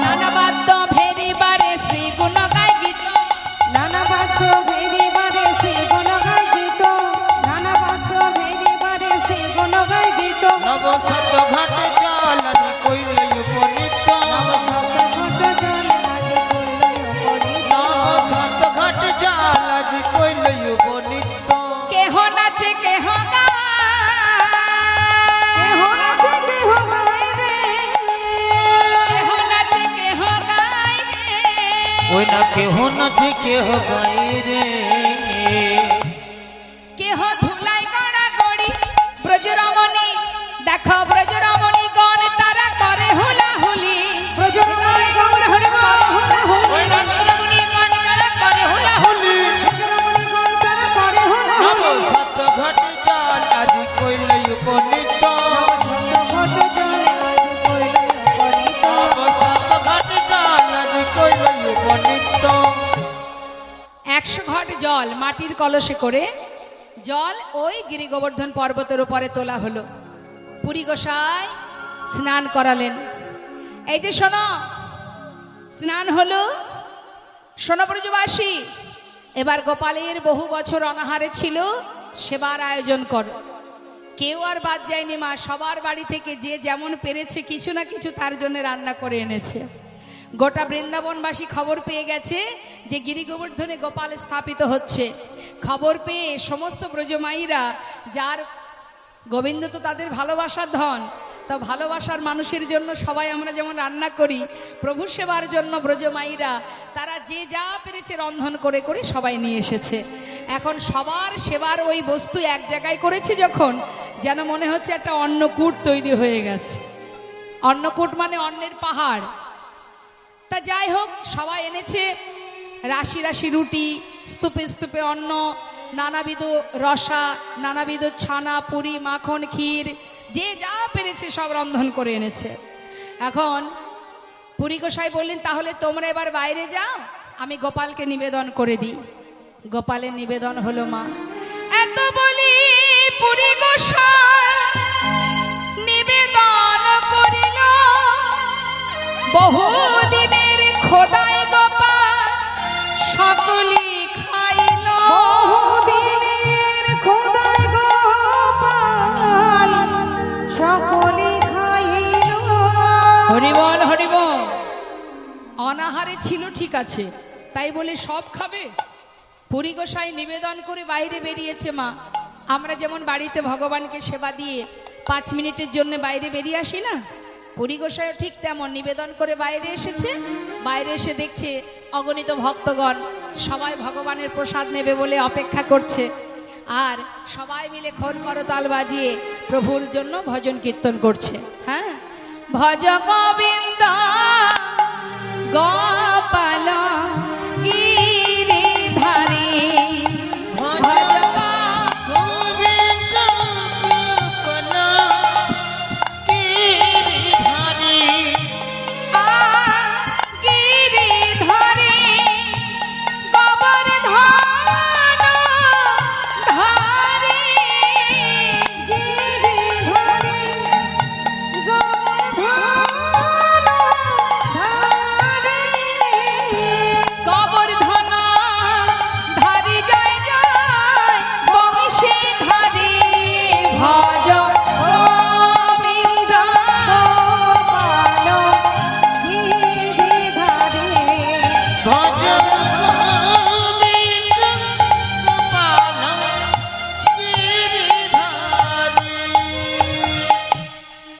নানা বাদ্য ভেরিবারে শ্রী গুণ গাই গীত, নানা বাদ্য ভেরিবারে সে গুণ গাই গীত। নানা বাদ্য ভেরিবারে সে গুণ গাই গীত। নবশত ঘাট জাল আজি কইল উপনীত। নবশত ঘট জল আজ কইল উপনীত। নবশত ঘাট জাল আজি কইল উপনীত। কেহ নাচে কেহ কেহ নাচে কেহ গায় রে। কেহ নাচে কেহ গায় রে, ওই না কেহ নাচে কেহ গাই রে। কেহ ধুলাই গড়া গড়ি, ব্রজরমণী দেখো ব্রজরমণী গণ তারা করে হুলা হুলি, ব্রজরমণী গণ হরি বল, হুলা হুলি। ওই না জল মাটির কলসে করে জল ওই গিরি গোবর্ধন পর্বতের উপরে তোলা হলো। পুরী গোসাই স্নান করালেন। এই যে শোনো, স্নান হলো, শোনো ব্রজবাসী, এবার গোপালের বহু বছর অনাহারে ছিল, সেবার আয়োজন করো। কেউ আর বাদ যায়নি মা, সবার বাড়ি থেকে যে যেমন পেরেছে কিছু না কিছু তার জন্য রান্না করে এনেছে। গোটা বৃন্দাবনবাসী খবর পেয়ে গেছে যে গিরি গোবর্ধনে গোপাল স্থাপিত হচ্ছে। খবর পেয়ে সমস্ত ব্রজমাইরা, যার গোবিন্দ তো তাদের ভালোবাসার ধন, তা ভালোবাসার মানুষের জন্য সবাই আমরা যেমন রান্না করি, প্রভু সেবার জন্য ব্রজমাইরা তারা যে যা পেরেছে রন্ধন করে করে সবাই নিয়ে এসেছে। এখন সবার সেবার ওই বস্তু এক জায়গায় করেছে যখন, যেন মনে হচ্ছে একটা অন্নকূট তৈরি হয়ে গেছে। অন্নকূট মানে অন্নের পাহাড়। তা যাই হোক, সবাই এনেছে রাশি রাশি রুটি, স্তূপে স্তূপে অন্ন, নানাবিধ রসা, নানাবিধ ছানা, পুরি, মাখন, ক্ষীর, যে যা পেরেছে সব রন্ধন করে এনেছে। এখন পুরী গোসাই বললেন, তাহলে তোমরা এবার বাইরে যাও, আমি গোপালকে নিবেদন করে দিই। গোপালের নিবেদন হলো মা। এত বলি পুরী গোসাই নিবেদন করিল, বহুদিনের খোদাই গোপাল সকলি খাইল। বহুদিনের খোদাই গোপাল সকলে খাইল। হরিবল হরিবল। অনাহারে ছিল ঠিক আছে, তাই বলে সব খাবে? পুরী গোসাই নিবেদন করে বাইরে বেরিয়েছে মা। আমরা যেমন বাড়িতে ভগবানকে সেবা দিয়ে 5 মিনিটের জন্য বাইরে বেরিয়ে আসি না, পুরী গোসাইও ঠিক তেমন নিবেদন করে বাইরে এসেছে। বাইরে এসে দেখছে অগণিত ভক্তগণ সবাই ভগবানের প্রসাদ নেবে বলে অপেক্ষা করছে, আর সবাই মিলে খোল করতাল বাজিয়ে প্রভুর জন্য ভজন কীর্তন করছে। হ্যাঁ, ভজ গোবিন্দ